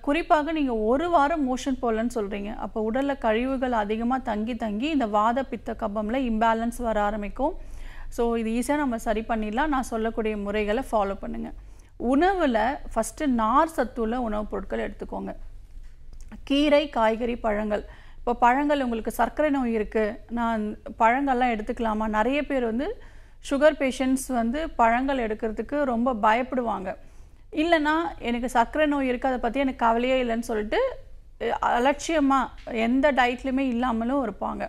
குறிப்பாக நீங்கள் 1 வாரம் மோஷன் போகலன்னு சொல்கிறீங்க. அப்போ உடலில் கழிவுகள் அதிகமாக தங்கி தங்கி இந்த வாத பித்த கபம்ல இம்பேலன்ஸ் வர ஆரம்பிக்கும். ஸோ இது ஈஸியாக நம்ம சரி பண்ணிடலாம். நான் சொல்லக்கூடிய முறைகளை ஃபாலோ பண்ணுங்கள். உணவில் ஃபஸ்ட்டு நார் சத்துள்ள உணவுப் பொருட்கள் எடுத்துக்கோங்க. கீரை, காய்கறி, பழங்கள். இப்போ பழங்கள், உங்களுக்கு சர்க்கரை நோய் இருக்குது, நான் பழங்கள்லாம் எடுத்துக்கலாமா? நிறைய பேர் வந்து சுகர் பேஷண்ட்ஸ் வந்து பழங்கள் எடுக்கிறதுக்கு ரொம்ப பயப்படுவாங்க. இல்லைன்னா எனக்கு சர்க்கரை நோய் இருக்குது, அதை பற்றி எனக்கு கவலையே இல்லைன்னு சொல்லிட்டு அலட்சியமாக எந்த டயட்லையுமே இல்லாமலும் இருப்பாங்க.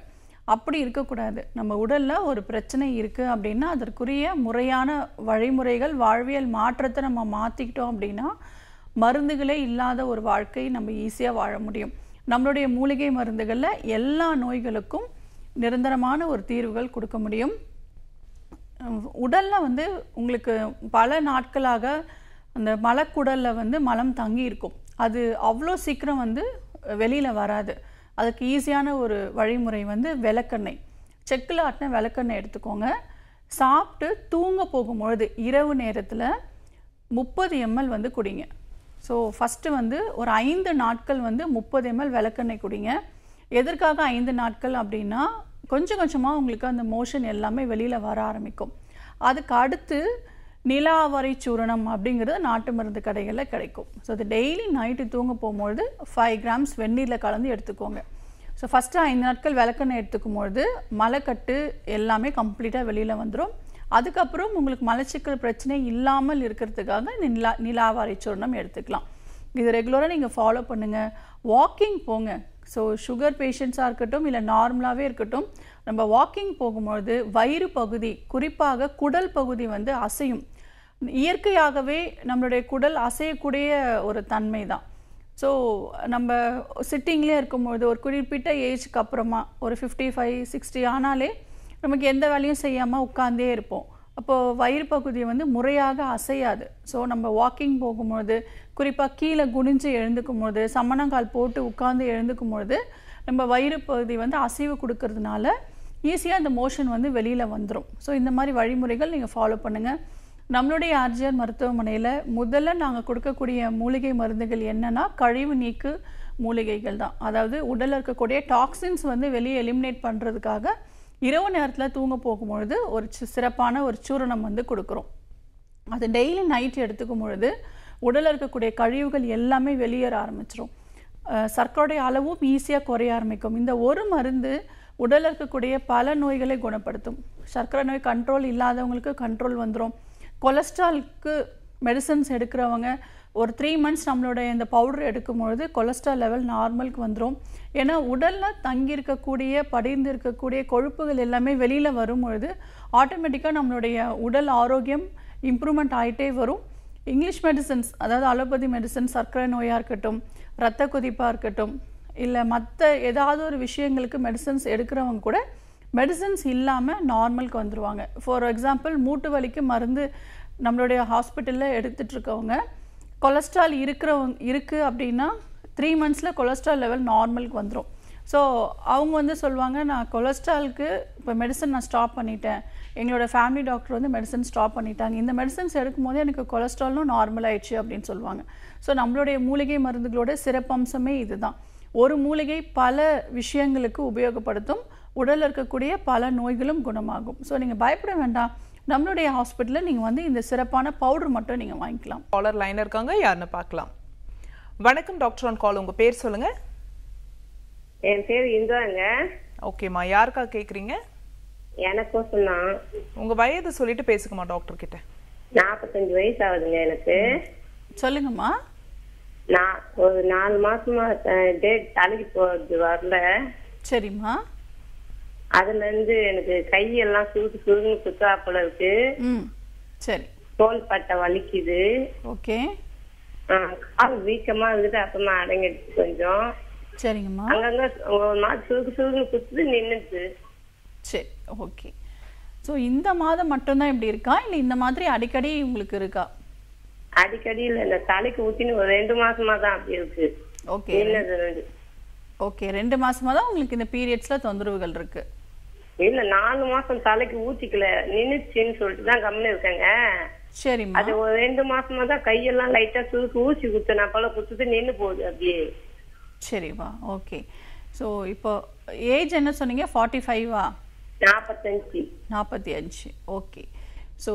அப்படி இருக்கக்கூடாது. நம்ம உடலில் ஒரு பிரச்சனை இருக்குது அப்படின்னா அதற்குரிய முறையான வழிமுறைகள், வாழ்வியல் மாற்றத்தை நம்ம மாற்றிக்கிட்டோம் அப்படின்னா மருந்துகளே இல்லாத ஒரு வாழ்க்கை நம்ம ஈஸியாக வாழ முடியும். நம்மளுடைய மூலிகை மருந்துகளில் எல்லா நோய்களுக்கும் நிரந்தரமான ஒரு தீர்வுகள் கொடுக்க முடியும். உடலில் வந்து உங்களுக்கு பல நாட்களாக அந்த மலக்குடலில் வந்து மலம் தங்கி இருக்கும். அது அவ்வளோ சீக்கிரம் வந்து வெளியில் வராது. அதுக்கு ஈஸியான ஒரு வழிமுறை வந்து விளக்கெண்ணெய், செக்கில் ஆட்டின விளக்கெண்ணெய் எடுத்துக்கோங்க. சாப்பிட்டு தூங்க போகும்பொழுது இரவு நேரத்தில் 30 ml வந்து குடிங்க. ஸோ ஃபஸ்ட்டு வந்து ஒரு 5 நாட்கள் வந்து 30 ml விளக்கெண்ணெய் குடிங்க. எதற்காக 5 நாட்கள் அப்படின்னா கொஞ்சம் கொஞ்சமாக உங்களுக்கு அந்த மோஷன் எல்லாமே வெளியில் வர ஆரம்பிக்கும். அதுக்கு அடுத்து நிலாவரை சூரணம் அப்படிங்கிறது நாட்டு மருந்து கடைகளில் கிடைக்கும். ஸோ அது டெய்லி நைட்டு தூங்க போகும்பொழுது 5 கிராம்ஸ் வெந்நீரில் கலந்து எடுத்துக்கோங்க. ஸோ ஃபஸ்ட்டு 5 நாட்கள் விளக்கெண்ணெய் எடுத்துக்கும்பொழுது மலைக்கட்டு எல்லாமே கம்ப்ளீட்டாக வெளியில் வந்துடும். அதுக்கப்புறம் உங்களுக்கு மலச்சிக்கல் பிரச்சனை இல்லாமல் இருக்கிறதுக்காக இந்த நிலாவரை சூரணம் எடுத்துக்கலாம். இது ரெகுலராக நீங்கள் ஃபாலோ பண்ணுங்கள். வாக்கிங் போங்க. ஸோ சுகர் பேஷண்ட்ஸாக இருக்கட்டும் இல்லை நார்மலாகவே இருக்கட்டும், நம்ம வாக்கிங் போகும்பொழுது வயிறு பகுதி குறிப்பாக குடல் பகுதி வந்து அசையும். இயற்கையாகவே நம்மளுடைய குடல் அசையக்கூடிய ஒரு தன்மை தான். ஸோ நம்ம சிட்டிங்லேயே இருக்கும்பொழுது ஒரு குறிப்பிட்ட ஏஜுக்கு அப்புறமா ஒரு 55-60 ஆனாலே நமக்கு எந்த வேலையும் செய்யாமல் உட்கார்ந்தே இருப்போம். அப்போது வயிறு பகுதி வந்து முறையாக அசையாது. ஸோ நம்ம வாக்கிங் போகும்பொழுது குறிப்பாக கீழே குனிஞ்சு எழுந்துக்கும் போது சமணங்கால் போட்டு உட்கார்ந்து எழுந்துக்கும் பொழுது நம்ம வயிறு பகுதி வந்து அசைவு கொடுக்கறதுனால ஈஸியாக இந்த மோஷன் வந்து வெளியில் வந்துடும். ஸோ இந்த மாதிரி வழிமுறைகள் நீங்கள் ஃபாலோ பண்ணுங்கள். நம்மளுடைய ஆர்ஜிஆர் மருத்துவமனையில் முதல்ல நாங்கள் கொடுக்கக்கூடிய மூலிகை மருந்துகள் என்னென்னா கழிவு நீக்கு மூலிகைகள் தான். அதாவது உடலில் இருக்கக்கூடிய டாக்ஸின்ஸ் வந்து வெளியே எலிமினேட் பண்ணுறதுக்காக இரவு நேரத்தில் தூங்க போகும்பொழுது ஒரு சிறப்பான ஒரு சூரணம் வந்து கொடுக்குறோம். அது டெய்லி நைட் எடுத்துக்கும் பொழுது உடலில் இருக்கக்கூடிய கழிவுகள் எல்லாமே வெளியேற ஆரம்பிச்சிடும். சர்க்கரையுடைய அளவும் ஈஸியாக குறைய ஆரம்பிக்கும். இந்த ஒரு மருந்து உடலில் இருக்கக்கூடிய பல நோய்களை குணப்படுத்தும். சர்க்கரை நோய் கண்ட்ரோல் இல்லாதவங்களுக்கு கண்ட்ரோல் வந்துடும். கொலஸ்ட்ராலுக்கு மெடிசன்ஸ் எடுக்கிறவங்க ஒரு 3 மந்த்ஸ் நம்மளுடைய இந்த பவுடர் எடுக்கும்பொழுது கொலஸ்ட்ரால் லெவல் நார்மலுக்கு வந்துடும். ஏன்னா உடலில் தங்கியிருக்கக்கூடிய படிந்து இருக்கக்கூடிய கொழுப்புகள் எல்லாமே வெளியில் வரும்பொழுது ஆட்டோமேட்டிக்காக நம்மளுடைய உடல் ஆரோக்கியம் இம்ப்ரூவ்மெண்ட் ஆகிட்டே வரும். இங்கிலீஷ் மெடிசன்ஸ், அதாவது அலோபதி மெடிசன், சர்க்கரை நோயாக இருக்கட்டும், இரத்த கொதிப்பாக இருக்கட்டும், இல்லை மற்ற ஏதாவது ஒரு விஷயங்களுக்கு மெடிசன்ஸ் எடுக்கிறவங்க கூட மெடிசன்ஸ் இல்லாமல் நார்மலுக்கு வந்துடுவாங்க. ஃபார் எக்ஸாம்பிள் மூட்டு வலிக்கு மருந்து நம்மளுடைய ஹாஸ்பிட்டலில் எடுத்துகிட்டு இருக்கவங்க கொலஸ்ட்ரால் இருக்குது அப்படின்னா 3 மந்த்ஸில் கொலஸ்ட்ரால் லெவல் நார்மலுக்கு வந்துடும். ஸோ அவங்க வந்து சொல்லுவாங்க, நான் கொலஸ்ட்ராலுக்கு இப்போ மெடிசன் நான் ஸ்டாப் பண்ணிட்டேன், எங்களோட ஃபேமிலி டாக்டர் வந்து மெடிசன் ஸ்டாப் பண்ணிட்டாங்க, இந்த மெடிசன்ஸ் எடுக்கும்போது எனக்கு கொலஸ்ட்ராலும் நார்மல் ஆயிடுச்சு அப்படின்னு சொல்லுவாங்க. ஸோ நம்மளுடைய மூலிகை மருந்துகளோட சிறப்பம்சமே இதுதான். ஒரு மூலிகை பல விஷயங்களுக்கு உபயோகப்படுத்தும். உடலில் இருக்கக்கூடிய பல நோய்களும் குணமாகும். ஸோ நீங்கள் பயப்பட வேண்டாம். நம்மளுடைய ஹாஸ்பிட்டலில் நீங்கள் வந்து இந்த சிறப்பான பவுடர் மட்டும் நீங்கள் வாங்கிக்கலாம். காலர் லைன் இருக்காங்க, யாருன்னு பார்க்கலாம். வணக்கம் டாக்டர் ஆன் கால், உங்க பேர் சொல்லுங்க. என் பேர் இந்துவாங்க. ஓகேம்மா, யாருக்கா கேக்குறீங்க? எனக்கும் சொன்னா. உங்க வயது சொல்லிட்டு பேசுங்கம்மா டாக்டர் கிட்ட. 45 வயசு ஆகுதுங்க எனக்கு. சொல்லுங்கம்மா. நான் ஒரு 4 மாசமா டேட் தலைக்கு போறது வரல. சரிம்மா. அதுல இருந்து எனக்கு கையெல்லாம் சுருன்னு சுத்தாப்புல இருக்கு. சரி. தோல் பட்டை வலிக்குது. ஓகே. கால் வீக்கமா இருக்குது, அப்புறமா அடங்கிடுச்சு கொஞ்சம். சரிங்கம்மா. அங்கங்க ஒரு மாதிரி சுருன்னு குத்துது, நின்னுச்சு. சரி, ஓகே. ஸோ இந்த மாதம் மட்டும்தான் இப்படி இருக்கா, இல்லை இந்த மாதிரி அடிக்கடி உங்களுக்கு இருக்கா? அடிக்கடி இல்ல, இந்த தலைக்கு ஊத்தின்னு ஒரு 2 மாசமா தான் அப்படி இருக்கு. ஓகே. ஓகே, 2 மாசமா தான் உங்களுக்கு இந்த பீரியட்ஸ்ல தொந்தரவுகள் இருக்கு. இல்ல 4 மாசம் தலைக்கு ஊத்திக்கல, நின்னுச்சுன்னு சொல்லிட்டு தான் கம்முன்னு இருக்கேங்க. சரிம்மா. அது ஒரு 2 மாசமா தான் கையெல்லாம் லைட்டா சுருக்கு ஊசி குத்துனா போல குத்துட்டு நின்னு போகுது அப்படியே. சரிவா, ஓகே. ஸோ இப்போ ஏஜ் என்ன சொன்னீங்க? 45வா? 45. ஓகே. ஸோ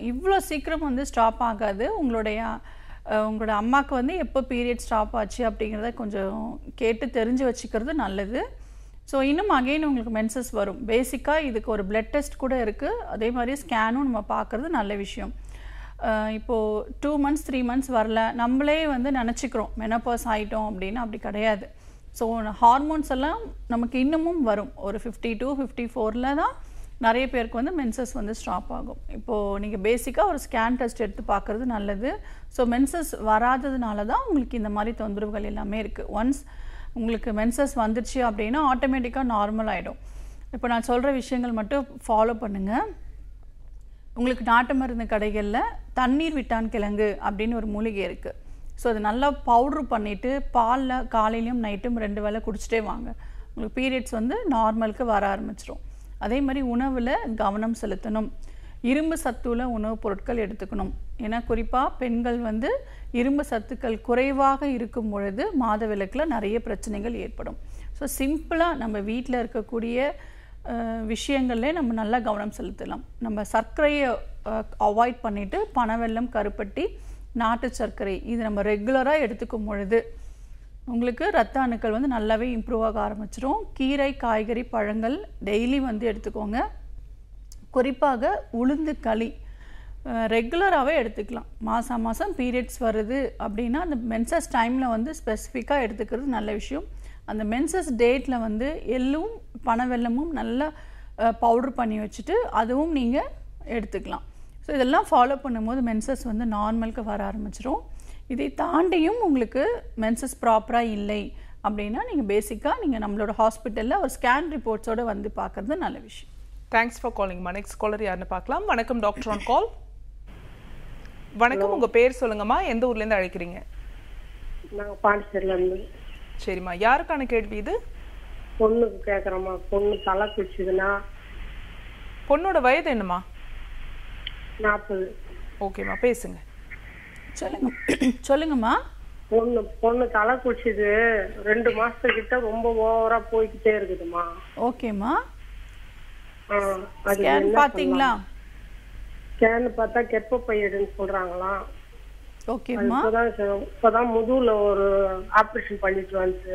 இவ்வளோ சீக்கிரம் வந்து ஸ்டாப் ஆகாது. உங்களோட அம்மாவுக்கு வந்து எப்போ பீரியட் ஸ்டாப் ஆச்சு அப்படிங்கிறத கொஞ்சம் கேட்டு தெரிஞ்சு வச்சுக்கிறது நல்லது. ஸோ இன்னும் அகெயின் உங்களுக்கு மென்சஸ் வரும். பேசிக்காக இதுக்கு ஒரு பிளட் டெஸ்ட் கூட இருக்குது. அதே மாதிரி ஸ்கேனும் நம்ம பார்க்குறது நல்ல விஷயம். இப்போது 2 மந்த்ஸ் 3 மந்த்ஸ் வரல, நம்மளே வந்து நினச்சிக்கிறோம் மெனோபாஸ் ஆகிட்டோம் அப்படின்னு. அப்படி கிடையாது. ஸோ ஹார்மோன்ஸ் எல்லாம் நமக்கு இன்னமும் வரும். ஒரு 52, 54 தான் நிறைய பேருக்கு வந்து மென்சஸ் வந்து ஸ்டாப் ஆகும். இப்போது நீங்கள் பேசிக்காக ஒரு ஸ்கேன் டெஸ்ட் எடுத்து பார்க்குறது நல்லது. ஸோ மென்சஸ் வராததுனால தான் உங்களுக்கு இந்த மாதிரி தொந்தரவுகள் எல்லாமே இருக்குது. ஒன்ஸ் உங்களுக்கு மென்சஸ் வந்துடுச்சு அப்படின்னா ஆட்டோமேட்டிக்காக நார்மல் ஆகிடும். இப்போ நான் சொல்கிற விஷயங்கள் மட்டும் ஃபாலோ பண்ணுங்கள். உங்களுக்கு நாட்டு மருந்து கடைகளில் தண்ணீர் விட்டான் கிழங்கு அப்படின்னு ஒரு மூலிகை இருக்குது. ஸோ அது நல்லா பவுட்ரு பண்ணிவிட்டு பாலில் காலையிலையும் நைட்டும் 2 வேளை குடிச்சிட்டே வாங்க. உங்களுக்கு பீரியட்ஸ் வந்து நார்மலுக்கு வர ஆரம்பிச்சிடும். அதே மாதிரி உணவில் கவனம் செலுத்தணும். இரும்பு சத்துள்ள உணவுப் பொருட்கள் எடுத்துக்கணும். ஏன்னா குறிப்பாக பெண்கள் வந்து இரும்பு சத்துக்கள் குறைவாக இருக்கும் பொழுது மாதவிலக்கில் நிறைய பிரச்சனைகள் ஏற்படும். ஸோ சிம்பிளாக நம்ம வீட்டில் இருக்கக்கூடிய விஷயங்கள்லே நம்ம நல்லா கவனம் செலுத்தலாம். நம்ம சர்க்கரையை அவாய்ட் பண்ணிவிட்டு பனவெல்லம், கருப்பட்டி, நாட்டு சர்க்கரை இது நம்ம ரெகுலராக எடுத்துக்கும் பொழுது உங்களுக்கு ரத்த அணுக்கள் வந்து நல்லாவே இம்ப்ரூவ் ஆக ஆரம்பிச்சிடும். கீரை, காய்கறி, பழங்கள் டெய்லி வந்து எடுத்துக்கோங்க. குறிப்பாக உளுந்து களி ரெகுலராகவே எடுத்துக்கலாம். மாதம் மாதம் பீரியட்ஸ் வருது அப்படின்னா அந்த மென்சஸ் டைமில் வந்து ஸ்பெசிஃபிக்காக எடுத்துக்கிறது நல்ல விஷயம். அந்த மென்சஸ் டேட்டில் வந்து எள்ளும் பனவெல்லமும் நல்லா பவுடர் பண்ணி வச்சுட்டு அதுவும் நீங்கள் எடுத்துக்கலாம். ஸோ இதெல்லாம் ஃபாலோ பண்ணும்போது மென்சஸ் வந்து நார்மலுக்கு வர ஆரம்பிச்சிடும். இதை தாண்டியும் உங்களுக்கு மென்சஸ் ப்ராப்பராக இல்லை அப்படின்னா நீங்கள் பேசிக்காக நீங்கள் நம்மளோட ஹாஸ்பிட்டலில் ஒரு ஸ்கேன் ரிப்போர்ட்ஸோடு வந்து பார்க்குறது நல்ல விஷயம். தேங்க்ஸ் ஃபார் காலிங்மா. நெக்ஸ்ட் காலர் யாருன்னு பார்க்கலாம். வணக்கம் டாக்டர் ஆன் கால். வணக்கம், உங்கள் பேர் சொல்லுங்கம்மா, எந்த ஊர்லேருந்து அழைக்கிறீங்க? நாங்கள் பாண்டிச்சேரியிலேருந்து. சரிம்மா, யாருக்கான கேள்வி இது? பொண்ணுக்கு கேட்குறோம்மா. பொண்ணு தலை குளிச்சுதுன்னா. பொண்ணோட வயது என்னம்மா? 40. ஓகேம்மா, பேசுங்க. சொல்லுங்கம்மா. பொண்ணு தலை குளிச்சுது 2 மாசத்துக்கிட்ட ரொம்ப ஓவரா போய்கிட்டே இருக்குதுமா. ஓகேம்மா, அது ஸ்கேன் பாத்தீங்களா? ஸ்கேன் பார்த்தா கெப்பப்பை எடுன்னு சொல்றாங்களாம். ஓகேம்மா, இப்பதான் முதுகுல ஒரு ஆபரேஷன் பண்ணிட்டு வந்து.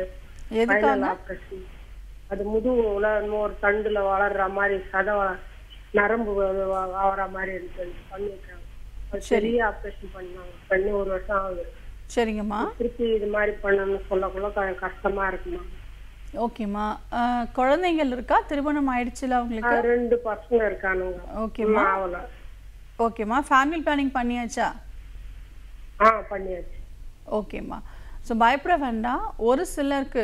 எதுக்காக ஆபரேஷன்? அது முதுகுல இன்னொரு தண்டுல வளர்ற மாதிரி சத நரம்பு ஆவற மாதிரி இருக்கு, பண்ணிருக்காங்க. பெரிய ஆபரேஷன் பண்ணி 1 வருஷம் ஆகுது. சரிங்கம்மா. திருப்பி இது மாதிரி பண்ணணும்னு சொல்லக்குள்ள கஷ்டமா இருக்குமா. ஓகேம்மா, குழந்தைகள் இருக்கா? திருமணம் ஆயிடுச்சுல உங்களுக்கு? 2 பசங்க இருக்கானுங்க. ஓகேம்மா. ஓகேம்மா, ஃபேமிலி பிளானிங் பண்ணியாச்சா? பண்ணியாச்சு. ஓகேம்மா. ஸோ பயப்பட வேண்டாம். ஒரு சிலருக்கு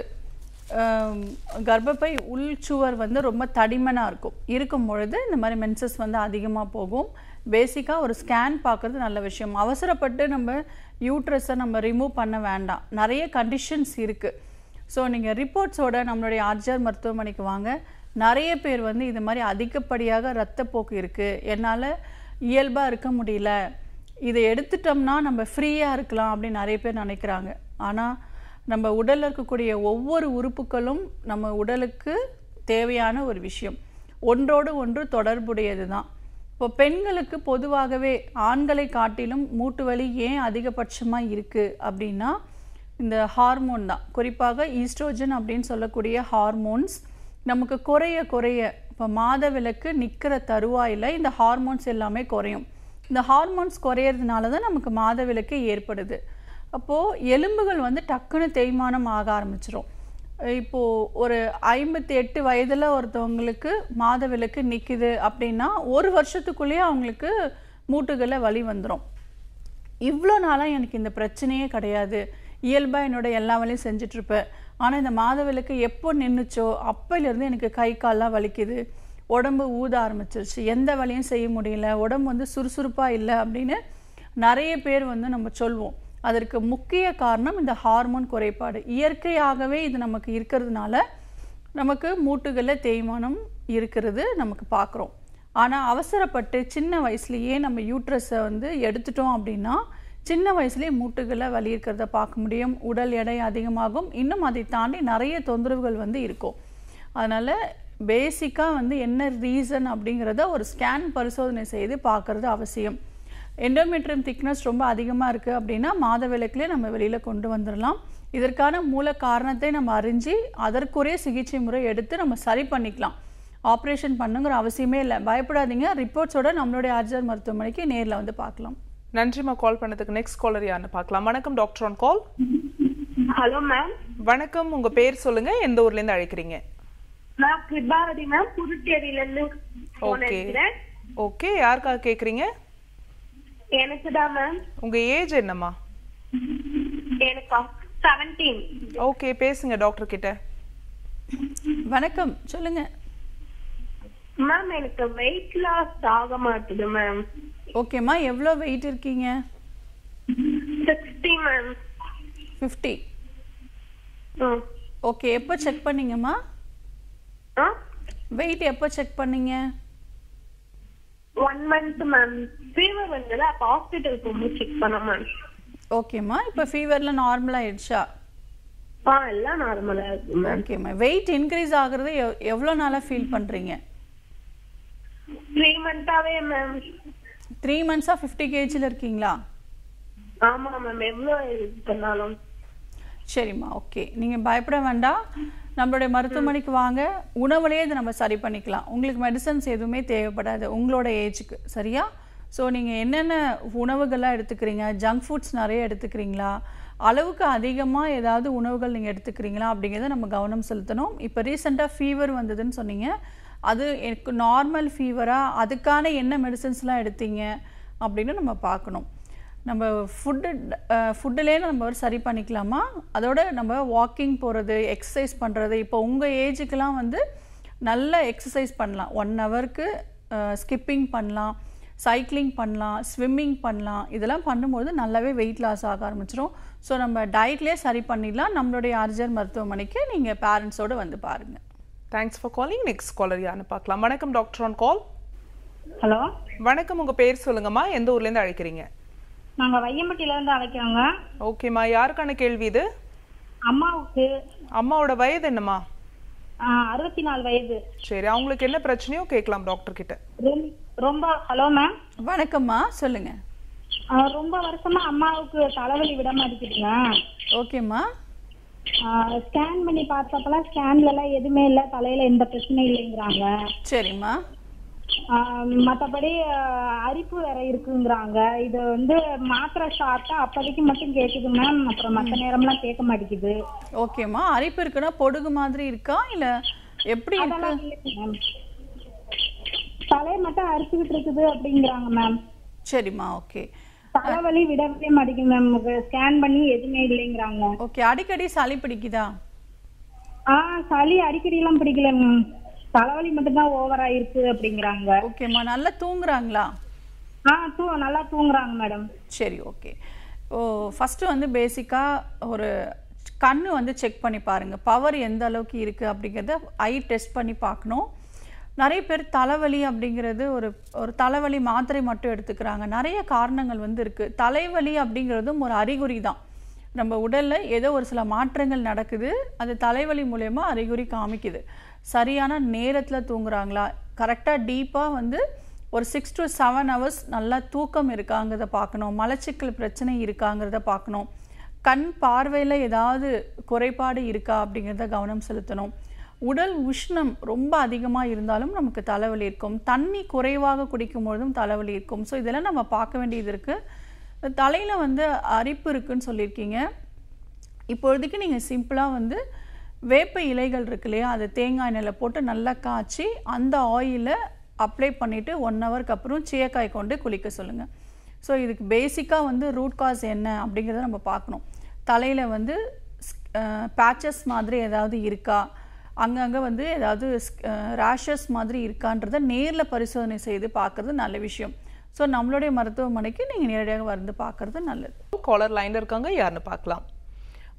கர்ப்பப்பை உள்சுவர் வந்து ரொம்ப தடிமனாக இருக்கும் பொழுது இந்த மாதிரி மென்சஸ் வந்து அதிகமாக போகும். பேசிக்காக ஒரு ஸ்கேன் பார்க்குறது நல்ல விஷயம். அவசரப்பட்டு நம்ம யூட்ரஸை நம்ம ரிமூவ் பண்ண வேண்டாம். நிறைய கண்டிஷன்ஸ் இருக்குது. ஸோ நீங்கள் ரிப்போர்ட்ஸோட நம்மளுடைய ஆர்ஜிஆர் மருத்துவமனைக்கு வாங்க. நிறைய பேர் வந்து இது மாதிரி அதிகப்படியாக இரத்தப்போக்கு இருக்குது, என்னால் இயல்பாக இருக்க முடியல, இதை எடுத்துட்டோம்னா நம்ம ஃப்ரீயாக இருக்கலாம் அப்படின்னு நிறைய பேர் நினைக்கிறாங்க. ஆனால் நம்ம உடலில் இருக்கக்கூடிய ஒவ்வொரு உறுப்புகளும் நம்ம உடலுக்கு தேவையான ஒரு விஷயம், ஒன்றோடு ஒன்று தொடர்புடையது தான். இப்போ பெண்களுக்கு பொதுவாகவே ஆண்களை காட்டிலும் மூட்டு வலி ஏன் அதிகபட்சமாக இருக்குது அப்படின்னா இந்த ஹார்மோன் தான். குறிப்பாக ஈஸ்ட்ரோஜன் அப்படின்னு சொல்லக்கூடிய ஹார்மோன்ஸ் நமக்கு குறைய இப்போ மாதவிலக்கு நிற்கிற தருவாயில் இந்த ஹார்மோன்ஸ் எல்லாமே குறையும். இந்த ஹார்மோன்ஸ் குறையிறதுனால தான் நமக்கு மாதவிலக்கு ஏற்படுது. அப்போது எலும்புகள் வந்து டக்குன்னு தேய்மானம் ஆக ஆரம்பிச்சிடும். இப்போது ஒரு 58 வயதில் ஒருத்தவங்களுக்கு மாதவிலக்கு நிற்கிது அப்படின்னா 1 வருஷத்துக்குள்ளேயே அவங்களுக்கு மூட்டுகளில் வலி வந்துடும். இவ்வளோ நாளாக எனக்கு இந்த பிரச்சனையே கிடையாது, இயல்பாக என்னோட எல்லா வேலையும் செஞ்சிட்ருப்பேன், ஆனால் இந்த மாதவிலக்கு எப்போ நின்றுச்சோ அப்போலேருந்து எனக்கு கை கால்லாம் வலிக்குது, உடம்பு ஊத ஆரம்பிச்சிருச்சு, எந்த வேலையும் செய்ய முடியல, உடம்பு வந்து சுறுசுறுப்பாக இல்லை அப்படின்னு நிறைய பேர் வந்து நம்ம சொல்வோம். அதற்கு முக்கிய காரணம் இந்த ஹார்மோன் குறைபாடு. இயற்கையாகவே இது நமக்கு இருக்கிறதுனால நமக்கு மூட்டுகளில் தேய்மானம் இருக்கிறது நமக்கு பார்க்குறோம். ஆனால் அவசரப்பட்டு சின்ன வயசுலேயே நம்ம யூட்ரஸை வந்து எடுத்துட்டோம் அப்படின்னா சின்ன வயசுலேயே மூட்டுகளில் வலி இருக்கிறத பார்க்க முடியும். உடல் எடை அதிகமாகும். இன்னும் அதை தாண்டி நிறைய தொந்தரவுகள் வந்து இருக்கும். அதனால் பேசிக்காக வந்து என்ன ரீசன் அப்படிங்கிறத ஒரு ஸ்கேன் பரிசோதனை செய்து பார்க்குறது அவசியம். எண்டோமெட்ரியம் திக்னஸ் ரொம்ப அதிகமாக இருக்குது அப்படின்னா மாதவிலக்குலேயே நம்ம வெளியில் கொண்டு வந்துடலாம். இதற்கான மூல காரணத்தை நம்ம அறிஞ்சு அதற்குரிய சிகிச்சை முறை எடுத்து நம்ம சரி பண்ணிக்கலாம். ஆப்ரேஷன் பண்ணுங்கிற அவசியமே இல்லை. பயப்படாதீங்க. ரிப்போர்ட்ஸோட நம்மளுடைய ஆர்ஜிஆர் மருத்துவமனைக்கு நேரில் வந்து பார்க்கலாம். நன்றிமா கால் பண்ணதுக்கு. நெக்ஸ்ட் காலர் யாருன்னு பார்க்கலாம். வணக்கம் doctor on call. Hello ma'am. வணக்கம், உங்க பேர் சொல்லுங்க, எந்த ஊர்ல இருந்து அழைக்கிறீங்க? நான் கிருபாவதி மேம், புதுச்சேரியில இருந்து போன் அடிக்கிறேன். ஓகே, யாருக்காக கேக்குறீங்க? எனக்கு தான் மேம். உங்க ஏஜ் என்னம்மா? எனக்கு 17. ஓகே, பேசுங்க டாக்டர் கிட்ட. வணக்கம், சொல்லுங்க மேம். எனக்கு வெயிட் லாஸ் ஆக மாட்டுது மேம். ஓகேம்மா, எவ்வளோ வெயிட் இருக்கீங்க? 60 மேம். 50. ஓகே, எப்போ செக் பண்ணீங்கம்மா? வெயிட் எப்போ செக் பண்ணீங்க? 1 month மேம். ஃபீவர் வந்தது, அப்ப ஹாஸ்பிடல் போய் செக் பண்ண மேம். ஓகேம்மா, இப்போ ஃபீவர்ல நார்மல் ஆயிடுச்சா? எல்லாம் நார்மலா இருக்கு மேம். ஓகேம்மா. வெயிட் இன்க்ரீஸ் ஆகுறது எவ்வளோ நாளாக ஃபீல் பண்ணுறீங்க? 3 மந்த்தாவே மேம். 3 மந்த்ஸாக 50 kgல இருக்கீங்களா? ஆமா மேம். எவ்வளோ இது பண்ணாலும். சரிம்மா, ஓகே. நீங்கள் பயப்பட வேண்டாம். நம்மளுடைய மருத்துவமனைக்கு வாங்க. உணவுலேயே இது நம்ம சரி பண்ணிக்கலாம். உங்களுக்கு மெடிசன்ஸ் எதுவுமே தேவைப்படாது உங்களோட ஏஜுக்கு. சரியா? ஸோ நீங்கள் என்னென்ன உணவுகள்லாம் எடுத்துக்கிறீங்க? ஜங்க் ஃபுட்ஸ் நிறைய எடுத்துக்கிறீங்களா? அளவுக்கு அதிகமாக ஏதாவது உணவுகள் நீங்கள் எடுத்துக்கிறீங்களா அப்படிங்கிறத நம்ம கவனம் செலுத்தணும். இப்போ ரீசெண்டாக ஃபீவர் வந்ததுன்னு சொன்னீங்க. அது எனக்கு நார்மல் ஃபீவரா? அதுக்கான என்ன மெடிசன்ஸ்லாம் எடுத்தீங்க அப்படின்னு நம்ம பார்க்கணும். நம்ம ஃபுட்டுலேயே நம்ம சரி பண்ணிக்கலாமா? அதோட நம்ம வாக்கிங் போகிறது, எக்ஸசைஸ் பண்ணுறது. இப்போ உங்கள் ஏஜுக்கெலாம் வந்து நல்ல எக்ஸசைஸ் பண்ணலாம். 1 ஹவருக்கு ஸ்கிப்பிங் பண்ணலாம், சைக்கிளிங் பண்ணலாம், ஸ்விம்மிங் பண்ணலாம். இதெல்லாம் பண்ணும்போது நல்லாவே வெயிட் லாஸ் ஆக ஆரம்பிச்சிடும். ஸோ நம்ம டயட்லேயே சரி பண்ணிடலாம். நம்மளுடைய ஆர்ஜர் மருத்துவமனைக்கு நீங்கள் பேரண்ட்ஸோடு வந்து பாருங்கள். Thanks for calling. Next caller யாருன்னு பார்க்கலாம். வணக்கம் டாக்டர் ஆன் கால். ஹலோ வணக்கம், உங்க பேர் சொல்லுங்கம்மா, எந்த ஊர்ல இருந்து அழைக்கிறீங்க? நாங்க வையம்பட்டியில இருந்து அழைக்கிறோங்க. ஓகேம்மா, யாருக்கான கேள்வி இது? அம்மாவுக்கு. அம்மாவோட வயது என்னம்மா? 64 வயது. சரி, அவங்களுக்கு என்ன பிரச்சனையோ கேட்கலாம் டாக்டர் கிட்ட. ரொம்ப ஹலோ மேம். வணக்கம்மா, சொல்லுங்க. ரொம்ப வருஷமா அம்மாவுக்கு தலைவலி விட மாட்டேங்குதுங்க. ஓகேம்மா. ஸ்கேன் பண்ணி பார்த்தப்பலாம் ஸ்கேன்ல எல்லாம் எதுவுமே இல்ல, தலையில எந்த பிரச்சனையும் இல்லைங்கிறாங்க. சரிம்மா. மத்தபடி அரிப்பு வேற இருக்குங்கிறாங்க. இது வந்து மாத்திரை சாப்பிட்டா அப்போதைக்கு மட்டும் கேக்குது மேம், அப்புறம் மத்த நேரம்லாம் கேட்க மாட்டேங்குது. ஓகேம்மா. அரிப்பு இருக்குன்னா பொடுகு மாதிரி இருக்கா இல்ல எப்படி இருக்கு? தலை மட்டும் அரிச்சுக்கிட்டு இருக்குது அப்படிங்கிறாங்க மேம். சரிம்மா, ஓகே. தலைவலி விடவே மாட்டேங்குது மேம், ஸ்கேன் பண்ணி எதுவுமே இல்லைங்கிறாங்க. ஓகே. அடிக்கடி சளி பிடிக்குதா? சளி அடிக்கடி எல்லாம் பிடிக்கல மேம், தலைவலி மட்டும் தான் ஓவரா இருக்கு அப்படிங்கிறாங்க. ஓகேம்மா. நல்லா தூங்குறாங்களா? நல்லா தூங்குறாங்க மேடம். சரி, ஓகே. ஓ, ஃபர்ஸ்ட் வந்து பேசிக்கா ஒரு கண்ணு வந்து செக் பண்ணி பாருங்க, பவர் எந்த அளவுக்கு இருக்கு அப்படிங்கறத ஐ டெஸ்ட் பண்ணி பார்க்கணும். நிறைய பேர் தலைவலி அப்படிங்கிறது ஒரு தலைவலி மாத்திரை மட்டும் எடுத்துக்கிறாங்க. நிறைய காரணங்கள் வந்து இருக்கு. தலைவலி அப்படிங்கிறதும் ஒரு அறிகுறி தான். நம்ம உடல்ல ஏதோ ஒரு சில மாற்றங்கள் நடக்குது, அது தலைவலி மூலமா அறிகுறி காமிக்குது. சரியான நேரத்துல தூங்குறாங்களா, கரெக்டா டீப்பா வந்து ஒரு 6 to 7 hours நல்லா தூக்கம் இருக்காங்கிறத பார்க்கணும். மலச்சிக்கல் பிரச்சனை இருக்காங்கிறத பார்க்கணும். கண் பார்வையில் ஏதாவது குறைபாடு இருக்கா அப்படிங்கிறத கவனம் செலுத்தணும். உடல் உஷ்ணம் ரொம்ப அதிகமாக இருந்தாலும் நமக்கு தலைவலி இருக்கும். தண்ணி குறைவாக குடிக்கும் பொழுதும் தலைவலி இருக்கும். ஸோ இதெல்லாம் நம்ம பார்க்க வேண்டியது இருக்குது. தலையில் வந்து அரிப்பு இருக்குன்னு சொல்லியிருக்கீங்க. இப்பொழுதுக்கு நீங்கள் சிம்பிளாக வந்து வேப்ப இலைகள் இருக்கு இல்லையா, அதை தேங்காய் எண்ணெயில் போட்டு நல்லா காய்ச்சி அந்த ஆயிலை அப்ளை பண்ணிவிட்டு 1 ஹவருக்கு அப்புறம் சீயக்காய் கொண்டு குளிக்க சொல்லுங்கள். ஸோ இதுக்கு பேசிக்காக வந்து ரூட் காஸ் என்ன அப்படிங்கிறத நம்ம பார்க்கணும். தலையில் வந்து பேச்சஸ் மாதிரி ஏதாவது இருக்கா, அங்கங்கே வந்து ஏதாவது ரேஷஸ் மாதிரி இருக்கான்றதை நேரில் பரிசோதனை செய்து பார்க்குறது நல்ல விஷயம். ஸோ நம்மளுடைய மருத்துவமனைக்கு நீங்கள் நேரடியாக வந்து பார்க்குறது நல்லது. காலர் லைன்ல இருக்காங்க, யாருன்னு பார்க்கலாம்.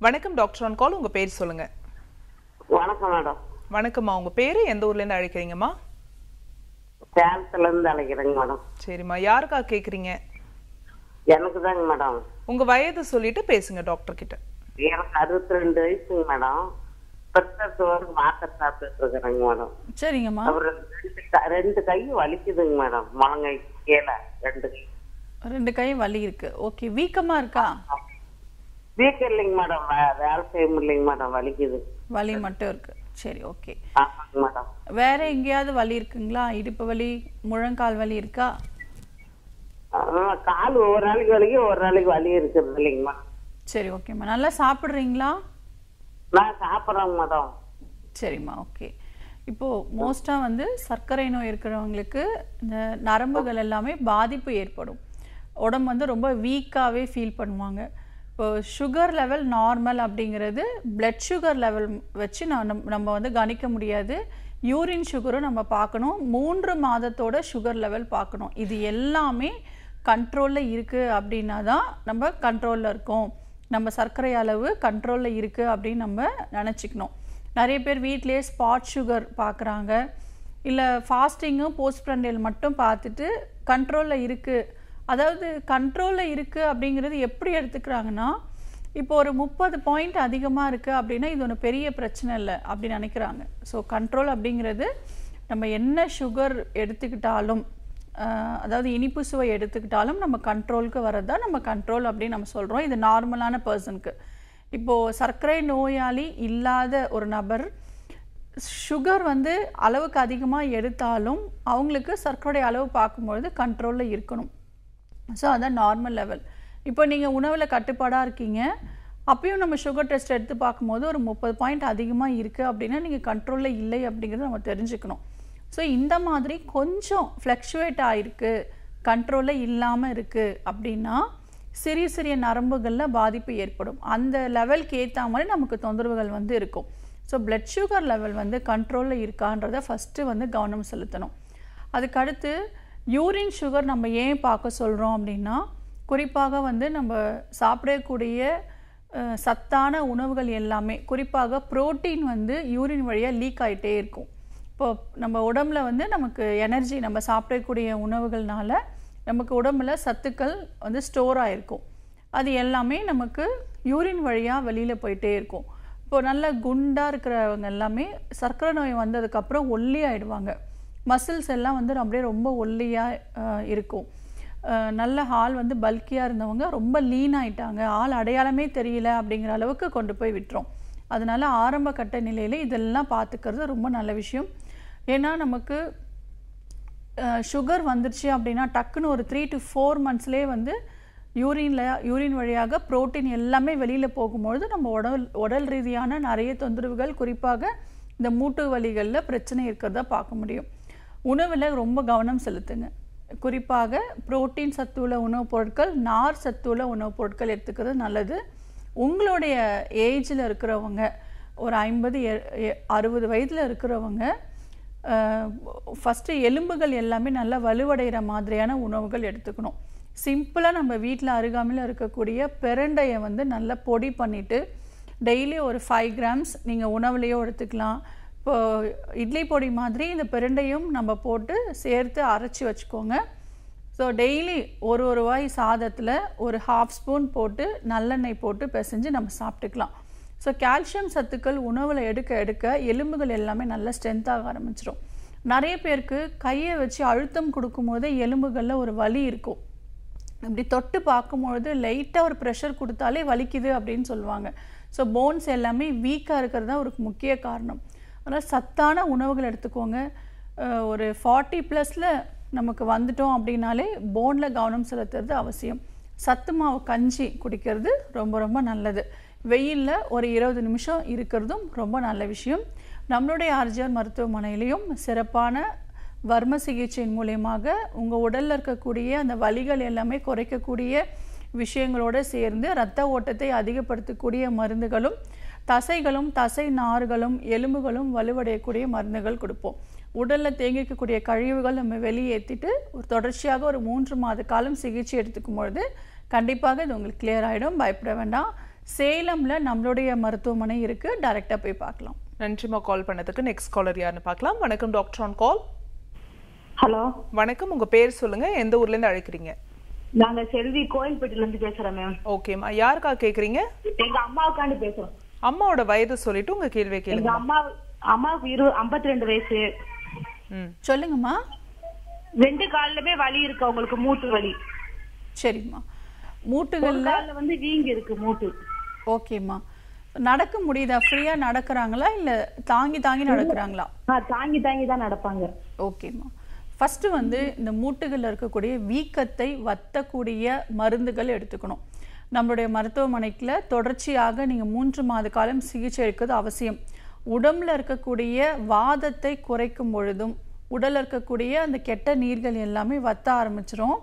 வணக்கம் டாக்டர் ஆன் கால், உங்க பேர் சொல்லுங்க. வணக்கம் மேடம். வணக்கம்மா, உங்க பேரு எந்த ஊர்ல இருந்து அழைக்கிறீங்கம்மா? சேலத்துல இருந்து அழைக்கிறேங்க மேடம். சரிம்மா, யாருக்கா கேக்குறீங்க? எனக்கு தாங்க மேடம். உங்க வயது சொல்லிட்டு பேசுங்க டாக்டர் கிட்ட. எனக்கு 62 வயசுங்க மேடம். மாத்திரை சாப்பிட்டு இருக்கிறேங்க மேடம். சரிங்கம்மா. அப்புறம் 2 கை வலிக்குதுங்க மேடம், முழங்கை கீழே 2 கை வலி இருக்கு. ஓகே. வீக்கமா இருக்கா? வீக்கம் இல்லைங்க மேடம், வேலை செய்ய முடியலைங்க மேடம், வலிக்குது. வலி மட்டும் இருக்கு. சரி, ஓகே. ஆமாங்க மேடம். வேற எங்கேயாவது வலி இருக்குங்களா? இடுப்பு வலி, முழங்கால் வலி இருக்கா? கால் ஒரு நாளைக்கு வலிக்கு ஒரு நாளைக்கு வலி இருக்குது இல்லைங்கம்மா. சரி, ஓகேம்மா. நல்லா சாப்பிட்றீங்களா? நான் சாப்பிட்றேங்க மேடம். சரிம்மா, ஓகே. இப்போது மோஸ்ட்டாக வந்து சர்க்கரை நோய் இருக்கிறவங்களுக்கு இந்த நரம்புகள் எல்லாமே பாதிப்பு ஏற்படும். உடம்பு வந்து ரொம்ப வீக்காகவே ஃபீல் பண்ணுவாங்க. இப்போது சுகர் லெவல் நார்மல் அப்படிங்கிறது பிளட் சுகர் லெவல் வச்சு நம்ம வந்து கணிக்க முடியாது. யூரின் சுகரும் நம்ம பார்க்கணும். 3 மாதத்தோட சுகர் லெவல் பார்க்கணும். இது எல்லாமே கண்ட்ரோலில் இருக்குது அப்படின்னா தான் நம்ம கண்ட்ரோலில் இருக்கோம், நம்ம சர்க்கரை அளவு கண்ட்ரோலில் இருக்குது அப்படின்னு நம்ம நினச்சிக்கணும். நிறைய பேர் வீட்டிலேயே ஸ்பாட் சுகர் பார்க்குறாங்க, இல்லை ஃபாஸ்டிங்கும் போஸ்ட் ப்ரண்டேல் மட்டும் பார்த்துட்டு கண்ட்ரோலில் இருக்குது. அதாவது கண்ட்ரோலில் இருக்குது அப்படிங்கிறது எப்படி எடுத்துக்கிறாங்கன்னா, இப்போ ஒரு 30 பாயிண்ட் அதிகமாக இருக்குது அப்படின்னா இது ஒன்று பெரிய பிரச்சனை இல்லை அப்படின்னு நினைக்கிறாங்க. ஸோ கண்ட்ரோல் அப்படிங்கிறது நம்ம என்ன சுகர் எடுத்துக்கிட்டாலும், அதாவது இனிப்பு சுவை எடுத்துக்கிட்டாலும் நம்ம கண்ட்ரோலுக்கு வரது தான் நம்ம கண்ட்ரோல் அப்படின்னு நம்ம சொல்கிறோம். இது நார்மலான பர்சனுக்கு. இப்போது சர்க்கரை நோயாளி இல்லாத ஒரு நபர் சுகர் வந்து அளவுக்கு அதிகமாக எடுத்தாலும் அவங்களுக்கு சர்க்கரை அளவு பார்க்கும்பொழுது கண்ட்ரோலில் இருக்கணும். ஸோ அதான் நார்மல் லெவல். இப்போ நீங்கள் உணவில் கட்டுப்பாடாக இருக்கீங்க, அப்பயும் நம்ம சுகர் டெஸ்ட் எடுத்து பார்க்கும்போது ஒரு 30 பாயிண்ட் அதிகமாக இருக்குது அப்படின்னா நீங்கள் கண்ட்ரோலில் இல்லை அப்படிங்கிறத நம்ம தெரிஞ்சுக்கணும். ஸோ இந்த மாதிரி கொஞ்சம் ஃப்ளக்சுவேட் ஆகிருக்கு, கண்ட்ரோலில் இல்லாமல் இருக்குது அப்படின்னா சிறிய சிறிய நரம்புகளில் பாதிப்பு ஏற்படும். அந்த லெவலுக்கு ஏற்ற மாதிரி நமக்கு தொந்தரவுகள் வந்து இருக்கும். ஸோ பிளட் சுகர் லெவல் வந்து கண்ட்ரோலில் இருக்கான்றதை ஃபஸ்ட்டு வந்து கவனம் செலுத்தணும். அதுக்கடுத்து யூரின் சுகர் நம்ம ஏன் பார்க்க சொல்கிறோம் அப்படின்னா, குறிப்பாக வந்து நம்ம சாப்பிடக்கூடிய சத்தான உணவுகள் எல்லாமே, குறிப்பாக புரோட்டீன் வந்து யூரின் வழியாக லீக் ஆகிட்டே இருக்கும். இப்போ நம்ம உடம்புல வந்து நமக்கு எனர்ஜி, நம்ம சாப்பிடக்கூடிய உணவுகள்னால நமக்கு உடம்புல சத்துக்கள் வந்து ஸ்டோர் ஆகிருக்கும். அது எல்லாமே நமக்கு யூரின் வழியாக வெளியில் போயிட்டே இருக்கும். இப்போ நல்ல குண்டாக இருக்கிறவங்க எல்லாமே சர்க்கரை நோய் வந்ததுக்கப்புறம் ஒல்லி ஆகிடுவாங்க. மசில்ஸ் எல்லாம் வந்து அப்படியே ரொம்ப ஒல்லியாக இருக்கும். நல்ல ஆள் வந்து பல்கியாக இருந்தவங்க ரொம்ப லீன் ஆகிட்டாங்க, ஆள் அடையாளமே தெரியல அப்படிங்கிற அளவுக்கு கொண்டு போய் விட்டுரும். அதனால் ஆரம்ப கட்ட நிலையில் இதெல்லாம் பார்த்துக்கிறது ரொம்ப நல்ல விஷயம். ஏன்னா நமக்கு சுகர் வந்துருச்சு அப்படின்னா டக்குன்னு ஒரு 3 to 4 monthsலேயே வந்து யூரின் வழியாக புரோட்டீன் எல்லாமே வெளியில் போகும்பொழுது நம்ம உடல் ரீதியான நிறைய தொந்தரவுகள், குறிப்பாக இந்த மூட்டு வலிகளில் பிரச்சனை இருக்கிறதா பார்க்க முடியும். உணவில் ரொம்ப கவனம் செலுத்துங்க. குறிப்பாக புரோட்டீன் சத்துள்ள உணவுப் பொருட்கள், நார் சத்துள்ள உணவுப் பொருட்கள் எடுத்துக்கிறது நல்லது. உங்களுடைய ஏஜில் இருக்கிறவங்க, ஒரு 50-60 வயதில் இருக்கிறவங்க ஃபஸ்ட்டு எலும்புகள் எல்லாமே நல்லா வலுவடைகிற மாதிரியான உணவுகள் எடுத்துக்கணும். சிம்பிளாக நம்ம வீட்டில் அருகாமையில் இருக்கக்கூடிய பெரண்டையை வந்து நல்லா பொடி பண்ணிவிட்டு டெய்லி ஒரு 5 grams நீங்கள் உணவுலையோ எடுத்துக்கலாம். இப்போது இட்லி பொடி மாதிரி இந்த பெரண்டையும் நம்ம போட்டு சேர்த்து அரைச்சி வச்சுக்கோங்க. ஸோ டெய்லி ஒரு வாய் சாதத்தில் ஒரு 1/2 spoon போட்டு நல்லெண்ணெய் போட்டு பிசைஞ்சு நம்ம சாப்பிட்டுக்கலாம். ஸோ கால்சியம் சத்துக்கள் உணவில் எடுக்க எடுக்க எலும்புகள் எல்லாமே நல்லா ஸ்ட்ரென்த்தாக ஆரம்பிச்சிடும். நிறைய பேருக்கு கையை வச்சு அழுத்தம் கொடுக்கும்போதே எலும்புகளில் ஒரு வலி இருக்கும். இப்படி தொட்டு பார்க்கும்பொழுது லைட்டாக ஒரு ப்ரெஷர் கொடுத்தாலே வலிக்குது அப்படின்னு சொல்லுவாங்க. ஸோ போன்ஸ் எல்லாமே வீக்காக இருக்கிறது தான் ஒரு முக்கிய காரணம். அதனால் சத்தான உணவுகள் எடுத்துக்கோங்க. ஒரு 40+ நமக்கு வந்துட்டோம் அப்படின்னாலே போனில் கவனம் செலுத்துறது அவசியம். சத்து மாவு கஞ்சி குடிக்கிறது ரொம்ப ரொம்ப நல்லது. வெயிலில் ஒரு 20 நிமிஷம் இருக்கிறதும் ரொம்ப நல்ல விஷயம். நம்மளுடைய ஆர்ஜிஆர் மருத்துவமனையிலையும் சிறப்பான வர்ம சிகிச்சையின் மூலயமாக உங்கள் உடலில் இருக்கக்கூடிய அந்த வலிகள் எல்லாமே குறைக்கக்கூடிய விஷயங்களோடு சேர்ந்து இரத்த ஓட்டத்தை அதிகப்படுத்தக்கூடிய மருந்துகளும், தசைகளும் தசை நார்களும் எலும்புகளும் வலுவடையக்கூடிய மருந்துகள் கொடுப்போம். உடலில் தேங்கிக்கக்கூடிய கழிவுகள் நம்ம வெளியேற்றிட்டு ஒரு தொடர்ச்சியாக ஒரு 3 மாத காலம் சிகிச்சை எடுத்துக்கும் பொழுது கண்டிப்பாக இது உங்களுக்கு கிளியர் ஆகிடும். பயப்பட வேண்டாம். சேலமில் நம்மளுடைய மருத்துவமனை இருக்குது, டைரெக்டாக போய் பார்க்கலாம். நன்றிமா கால் பண்ணதுக்கு. நெக்ஸ்ட் காலர் யாருன்னு பார்க்கலாம். வணக்கம் டாக்டர் ஆன் கால். ஹலோ வணக்கம், உங்க பேர் சொல்லுங்க, எந்த ஊர்ல இருந்து அழைக்கிறீங்க? நாங்க செல்வி கோயில்பட்டில இருந்து பேசுறோம் மேம். ஓகேமா, யாருக்கா கேக்குறீங்க? எங்க அம்மாவுக்காண்டி பேசுறோம். அம்மாவோட வயது சொல்லிட்டு உங்க கேள்வியை கேளுங்க. அம்மாவுக்கு 52 வயசு. சொல்லுங்கம்மா. 2 கால்லமே வலி இருக்கு அவங்களுக்கு, மூட்டு வலி. சரிம்மா. மூட்டுகள்ல வந்து வீங்கி இருக்கு மூட்டு. ஓகேம்மா. நடக்க முடியுதா? ஃப்ரீயா நடக்கிறாங்களா இல்ல தாங்கி தாங்கி நடக்கிறாங்களா? தாங்கி தாங்கி தான் நடப்பாங்க. ஓகேம்மா. ஃபர்ஸ்ட் வந்து இந்த மூட்டுகள்ல இருக்கக்கூடிய வீக்கத்தை வத்தக்கூடிய மருந்துகள் எடுத்துக்கணும். நம்மளுடைய மருத்துவமனைக்குள்ள தொடர்ச்சியாக நீங்க 3 மாத காலம் சிகிச்சை எடுக்கிறது அவசியம். உடம்புல இருக்கக்கூடிய வாதத்தை குறைக்கும் பொழுதும் உடல்ல இருக்கக்கூடிய அந்த கெட்ட நீர்கள் எல்லாமே வத்த ஆரம்பிச்சிரும்.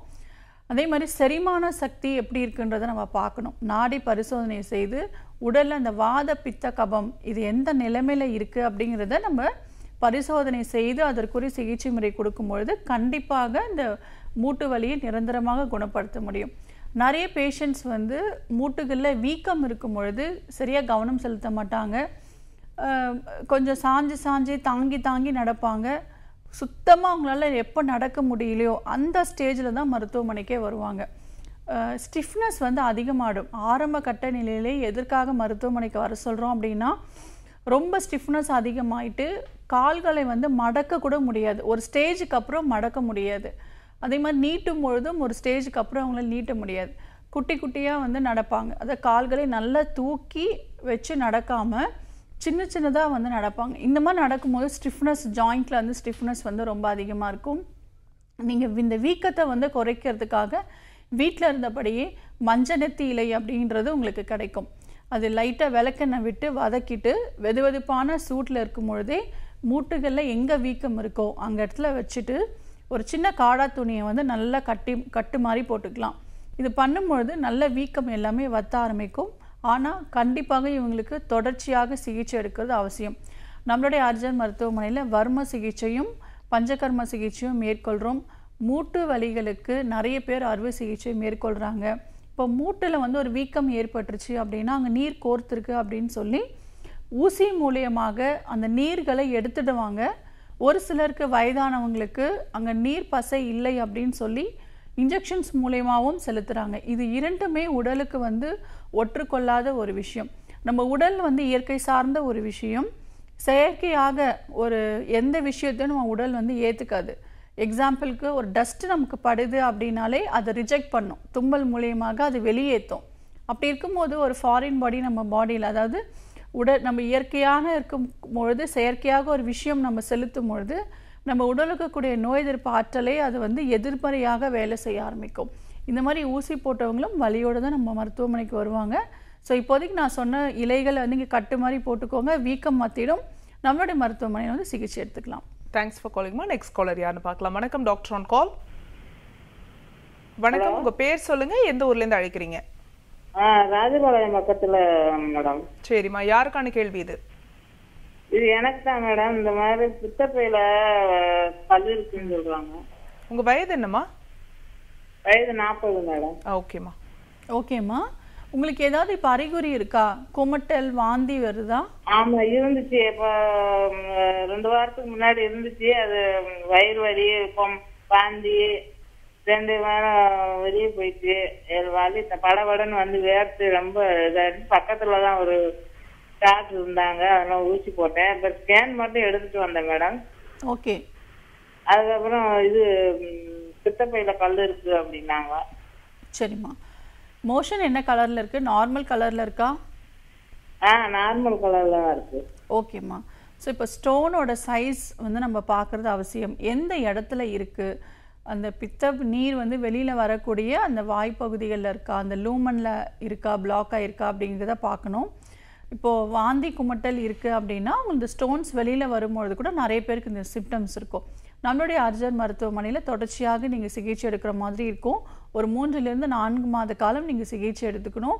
அதே மாதிரி செரிமான சக்தி எப்படி இருக்குன்றதை நம்ம பார்க்கணும். நாடி பரிசோதனை செய்து உடலில் அந்த வாத பித்த கபம் இது எந்த நிலைமையில் இருக்குது அப்படிங்கிறத நம்ம பரிசோதனை செய்து அதற்குரிய சிகிச்சை முறை கொடுக்கும்பொழுது கண்டிப்பாக இந்த மூட்டு வலியை நிரந்தரமாக குணப்படுத்த முடியும். நிறைய பேஷண்ட்ஸ் வந்து மூட்டுகளில் வீக்கம் இருக்கும் பொழுது சரியாக கவனம் செலுத்த மாட்டாங்க. கொஞ்சம் சாஞ்சு தாங்கி தாங்கி நடப்பாங்க. சுத்தமாக அவங்களால எப்போ நடக்க முடியலையோ அந்த ஸ்டேஜில் தான் மருத்துவமனைக்கே வருவாங்க. ஸ்டிஃப்னஸ் வந்து அதிகமாகிடும். ஆரம்ப கட்ட நிலையிலே எதற்காக மருத்துவமனைக்கு வர சொல்கிறோம் அப்படின்னா, ரொம்ப ஸ்டிஃப்னஸ் அதிகமாயிட்டு கால்களை வந்து மடக்க கூட முடியாது. ஒரு ஸ்டேஜுக்கு அப்புறம் மடக்க முடியாது. அதே மாதிரி நீட்டும் பொழுதும் ஒரு ஸ்டேஜுக்கு அப்புறம் அவங்களால நீட்ட முடியாது. குட்டி குட்டியாக வந்து நடப்பாங்க. அதை கால்களை நல்லா தூக்கி வச்சு நடக்காமல் சின்ன சின்னதாக வந்து நடப்பாங்க. இந்த மாதிரி நடக்கும்போது ஸ்டிஃப்னஸ், ஜாயிண்டில் வந்து ஸ்டிஃப்னஸ் வந்து ரொம்ப அதிகமாக இருக்கும். நீங்கள் இந்த வீக்கத்தை வந்து குறைக்கிறதுக்காக வீட்டில் இருந்தபடியே மஞ்சனெத்தி இலை அப்படின்றது உங்களுக்கு கிடைக்கும். அது லைட்டாக விளக்கெண்ணெய் விட்டு வதக்கிட்டு வெதுவெதுப்பான சூட்டில் இருக்கும் பொழுதே மூட்டுகளில் எங்கே வீக்கம் இருக்கோ அங்கே இடத்துல வச்சுட்டு ஒரு சின்ன காடா துணியை வந்து நல்லா கட்டு மாதிரி போட்டுக்கலாம். இது பண்ணும்பொழுது நல்ல வீக்கம் எல்லாமே வத்த ஆரம்பிக்கும். ஆனால் கண்டிப்பாக இவங்களுக்கு தொடர்ச்சியாக சிகிச்சை எடுக்கிறது அவசியம். நம்மளுடைய அர்ஜன் மருத்துவமனையில் வர்ம சிகிச்சையும் பஞ்சகர்ம சிகிச்சையும் மேற்கொள்கிறோம். மூட்டு வலிகளுக்கு நிறைய பேர் அறுவை சிகிச்சை மேற்கொள்கிறாங்க. இப்போ மூட்டில் வந்து ஒரு வீக்கம் ஏற்பட்டுருச்சு அப்படின்னா அங்கே நீர் கோர்த்துருக்கு அப்படின்னு சொல்லி ஊசி மூலியமாக அந்த நீர்களை எடுத்துடுவாங்க. ஒரு சிலருக்கு வயதானவங்களுக்கு அங்கே நீர் பசை இல்லை அப்படின்னு சொல்லி இன்ஜெக்ஷன்ஸ் மூலயமாவும் செலுத்துகிறாங்க. இது இரண்டுமே உடலுக்கு வந்து ஒற்றுக்கொள்ளாத ஒரு விஷயம். நம்ம உடல் வந்து இயற்கை சார்ந்த ஒரு விஷயம். செயற்கையாக ஒரு எந்த விஷயத்தையும் நம்ம உடல் வந்து ஏற்றுக்காது. எக்ஸாம்பிளுக்கு ஒரு டஸ்ட்டு நமக்கு படுது அப்படின்னாலே அதை ரிஜெக்ட் பண்ணும். தும்மல் மூலியமாக அது வெளியேற்றும். அப்படி இருக்கும்போது ஒரு ஃபாரின் பாடி நம்ம பாடியில், அதாவது நம்ம இயற்கையான இருக்கும் பொழுது செயற்கையாக ஒரு விஷயம் நம்ம செலுத்தும் பொழுது நம்ம உடலுக்கு கூடிய நோய் எதிர்ப்பு ஆற்றலை அது வந்து எதிர்மறையாக வேலை செய்ய ஆரம்பிக்கும். இந்த மாதிரி ஊசி போட்டவங்களும் வலியோடு தான் நம்ம மருத்துவமனைக்கு வருவாங்க. ஸோ இப்போதைக்கு நான் சொன்ன இலைகளை வந்து இங்கே கட்டு மாதிரி போட்டுக்கோங்க. வீக்கம் மத்தியிடும் நம்மளுடைய மருத்துவமனையில் வந்து சிகிச்சை எடுத்துக்கலாம். தேங்க்ஸ் ஃபார் காலிங்மா. நெக்ஸ்ட் காலர் யாருன்னு பார்க்கலாம். வணக்கம் டாக்டர் ஆன் கால். வணக்கம், உங்க பேர் சொல்லுங்க, எந்த ஊர்ல இருந்து அழைக்கிறீங்க? ராஜபாளையம் பக்கத்துல மேடம். சரிம்மா, யாருக்கான கேள்வி இது? இது எனக்கு தான் மேடம். இந்த மாதிரி பித்தப்பையில கல் இருக்குன்னு சொல்றாங்க. உங்க வயது என்னம்மா? வயது 40 மேடம். ஓகேம்மா. ஓகேம்மா, உங்களுக்கு ஏதாவது இப்போ அறிகுறி இருக்கா? குமட்டல், வாந்தி வருதா? ஆமா இருந்துச்சு. இப்ப 2 வாரத்துக்கு முன்னாடி இருந்துச்சு. அது வயிறு வலி, வாந்தி 2 வாரம் வெளியே போயிட்டு வலி படபடன்னு வந்து வேர்த்து ரொம்ப இதாச்சு. பக்கத்துலதான் ஒரு டாக்டர் இருந்தாங்க, அதெல்லாம் ஊசி போட்டேன். இப்ப ஸ்கேன் மட்டும் எடுத்துட்டு வந்தேன் மேடம். ஓகே. அதுக்கப்புறம் இது பித்தப்பையில கல் இருக்கு அப்படின்னாங்க. சரிம்மா, மோஷன் என்ன கலர்ல இருக்கு? நார்மல் கலர்ல இருக்கா? நார்மல் கலர்ல தான் இருக்கு. ஓகேம்மா. ஸோ இப்போ ஸ்டோனோட சைஸ் வந்து நம்ம பார்க்குறது அவசியம். எந்த இடத்துல இருக்கு, அந்த பித்த நீர் வந்து வெளியில் வரக்கூடிய அந்த வாய்ப்பகுதிகளில் இருக்கா, அந்த லூமனில் இருக்கா, பிளாக் ஆகிருக்கா அப்படிங்கிறத பார்க்கணும். இப்போது வாந்தி குமட்டல் இருக்குது அப்படின்னா இந்த ஸ்டோன்ஸ் வெளியில் வரும்பொழுது கூட நிறைய பேருக்கு இந்த சிம்டம்ஸ் இருக்கும். நம்மளுடைய அர்ஜன் மருத்துவமனையில் தொடர்ச்சியாக நீங்கள் சிகிச்சை எடுக்கிற மாதிரி இருக்கும். ஒரு 3 to 4 மாத காலம் நீங்கள் சிகிச்சை எடுத்துக்கணும்.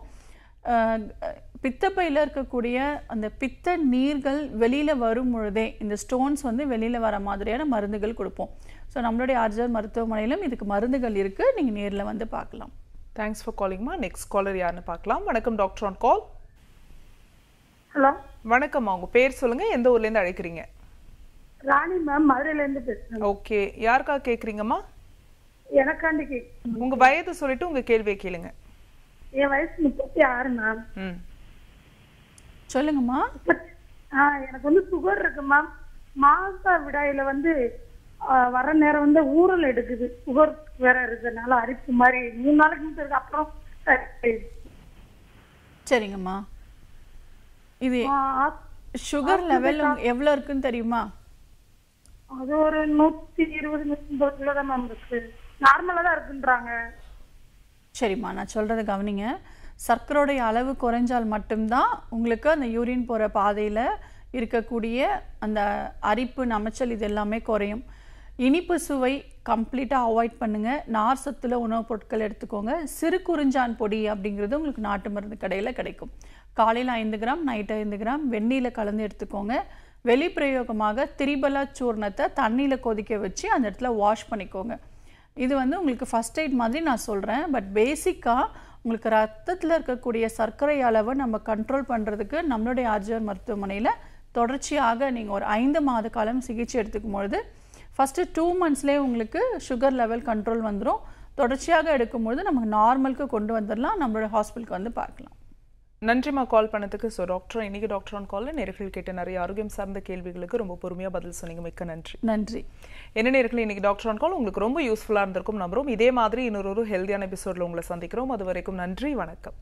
பித்தப்பையில் இருக்கக்கூடிய அந்த பித்த நீர்கள் வெளியில் வரும் பொழுதே இந்த ஸ்டோன்ஸ் வந்து வெளியில் வர மாதிரியான மருந்துகள் கொடுப்போம். ஸோ நம்மளுடைய அர்ஜன் மருத்துவமனையிலும் இதுக்கு மருந்துகள் இருக்குது, நீங்கள் நேரில் வந்து பார்க்கலாம். தேங்க்ஸ் ஃபார் காலிங்மா. நெக்ஸ்ட் காலர் யாருன்னு பார்க்கலாம். வணக்கம் டாக்டர் ஆன் கால். ஹலோ வணக்கம்மா, உங்க பேர் சொல்லுங்க, எந்த ஊர்ல இருந்து அழைக்கிறீங்க? ராணி மேம், மதுரையில இருந்து பேசுறேன். ஓகே, யாருக்கா கேக்குறீங்கம்மா? எனக்காண்டி கேக்குறேன். உங்க வயது சொல்லிட்டு உங்க கேள்வியை கேளுங்க. என் வயசு 36 மேம். சொல்லுங்கம்மா. எனக்கு வந்து சுகர் இருக்கு மேம். மாச விடாயில வந்து வர நேரம் வந்து ஊறல் எடுக்குது. சுகர் வேற இருக்கிறதுனால அரிப்பு மாதிரி 3 நாளைக்கு இருக்கு. அப்புறம் சரிங்கம்மா, இது சுகர் லெவல் எவ்வளவு இருக்குன்னு தெரியுமா? அது ஒரு 120-130 தான் மேம் இருக்கு. நார்மலா தான் இருக்குன்றாங்க. சரிம்மா, நான் சொல்றதை கவனிங்க. சர்க்கரையோடைய அளவு குறைஞ்சால் மட்டும்தான் உங்களுக்கு அந்த யூரின் போகிற பாதையில் இருக்கக்கூடிய அந்த அரிப்பு, நமைச்சல் இது எல்லாமே குறையும். இனிப்பு சுவை கம்ப்ளீட்டாக அவாய்ட் பண்ணுங்கள். நார் சத்துள்ள உணவுப் பொருட்கள் எடுத்துக்கோங்க. சிறு குறிஞ்சான் பொடி அப்படிங்கிறது உங்களுக்கு நாட்டு மருந்து கடையில் கிடைக்கும். காலையில் 5 கிராம், நைட்டு 5 கிராம் வெந்நீரில் கலந்து எடுத்துக்கோங்க. வெளிப்பிரயோகமாக திரிபலா சூர்ணத்தை தண்ணியில் கொதிக்க வச்சு அந்த இடத்துல வாஷ் பண்ணிக்கோங்க. இது வந்து உங்களுக்கு ஃபஸ்ட் எய்ட் மாதிரி நான் சொல்கிறேன். பட் பேசிக்காக உங்களுக்கு ரத்தத்தில் இருக்கக்கூடிய சர்க்கரை அளவை நம்ம கண்ட்ரோல் பண்ணுறதுக்கு நம்மளுடைய அர்ஜன் மருத்துவமனையில் தொடர்ச்சியாக நீங்கள் ஒரு 5 மாத காலம் சிகிச்சை எடுத்துக்கும் பொழுது ஃபஸ்ட்டு 2 monthsலேயே உங்களுக்கு சுகர் லெவல் கண்ட்ரோல் வந்துடும். தொடர்ச்சியாக எடுக்கும்பொழுது நமக்கு நார்மலுக்கு கொண்டு வந்துடலாம், நம்மளோட ஹாஸ்பிட்டலுக்கு வந்து பார்க்கலாம். நன்றிமா கால் பண்ணதுக்கு. ஸோ டாக்டர், இன்னைக்கு டாக்டர் ஆன் காலில் நேர்கள் கேட்ட நிறைய ஆரோக்கியம் சார்ந்த கேள்விகளுக்கு ரொம்ப பொறுமையாக பதில் சொன்னீங்க. மிக்க நன்றி. நன்றி. என்ன நேர்கள், இன்னைக்கு டாக்டர் ஆன் கால் உங்களுக்கு ரொம்ப யூஸ்ஃபுல்லாக இருந்திருக்கும் நம்புறோம். இதே மாதிரி இன்னொரு ஹெல்தியான எபிசோடில் உங்களை சந்திக்கிறோம். அது வரைக்கும் நன்றி, வணக்கம்.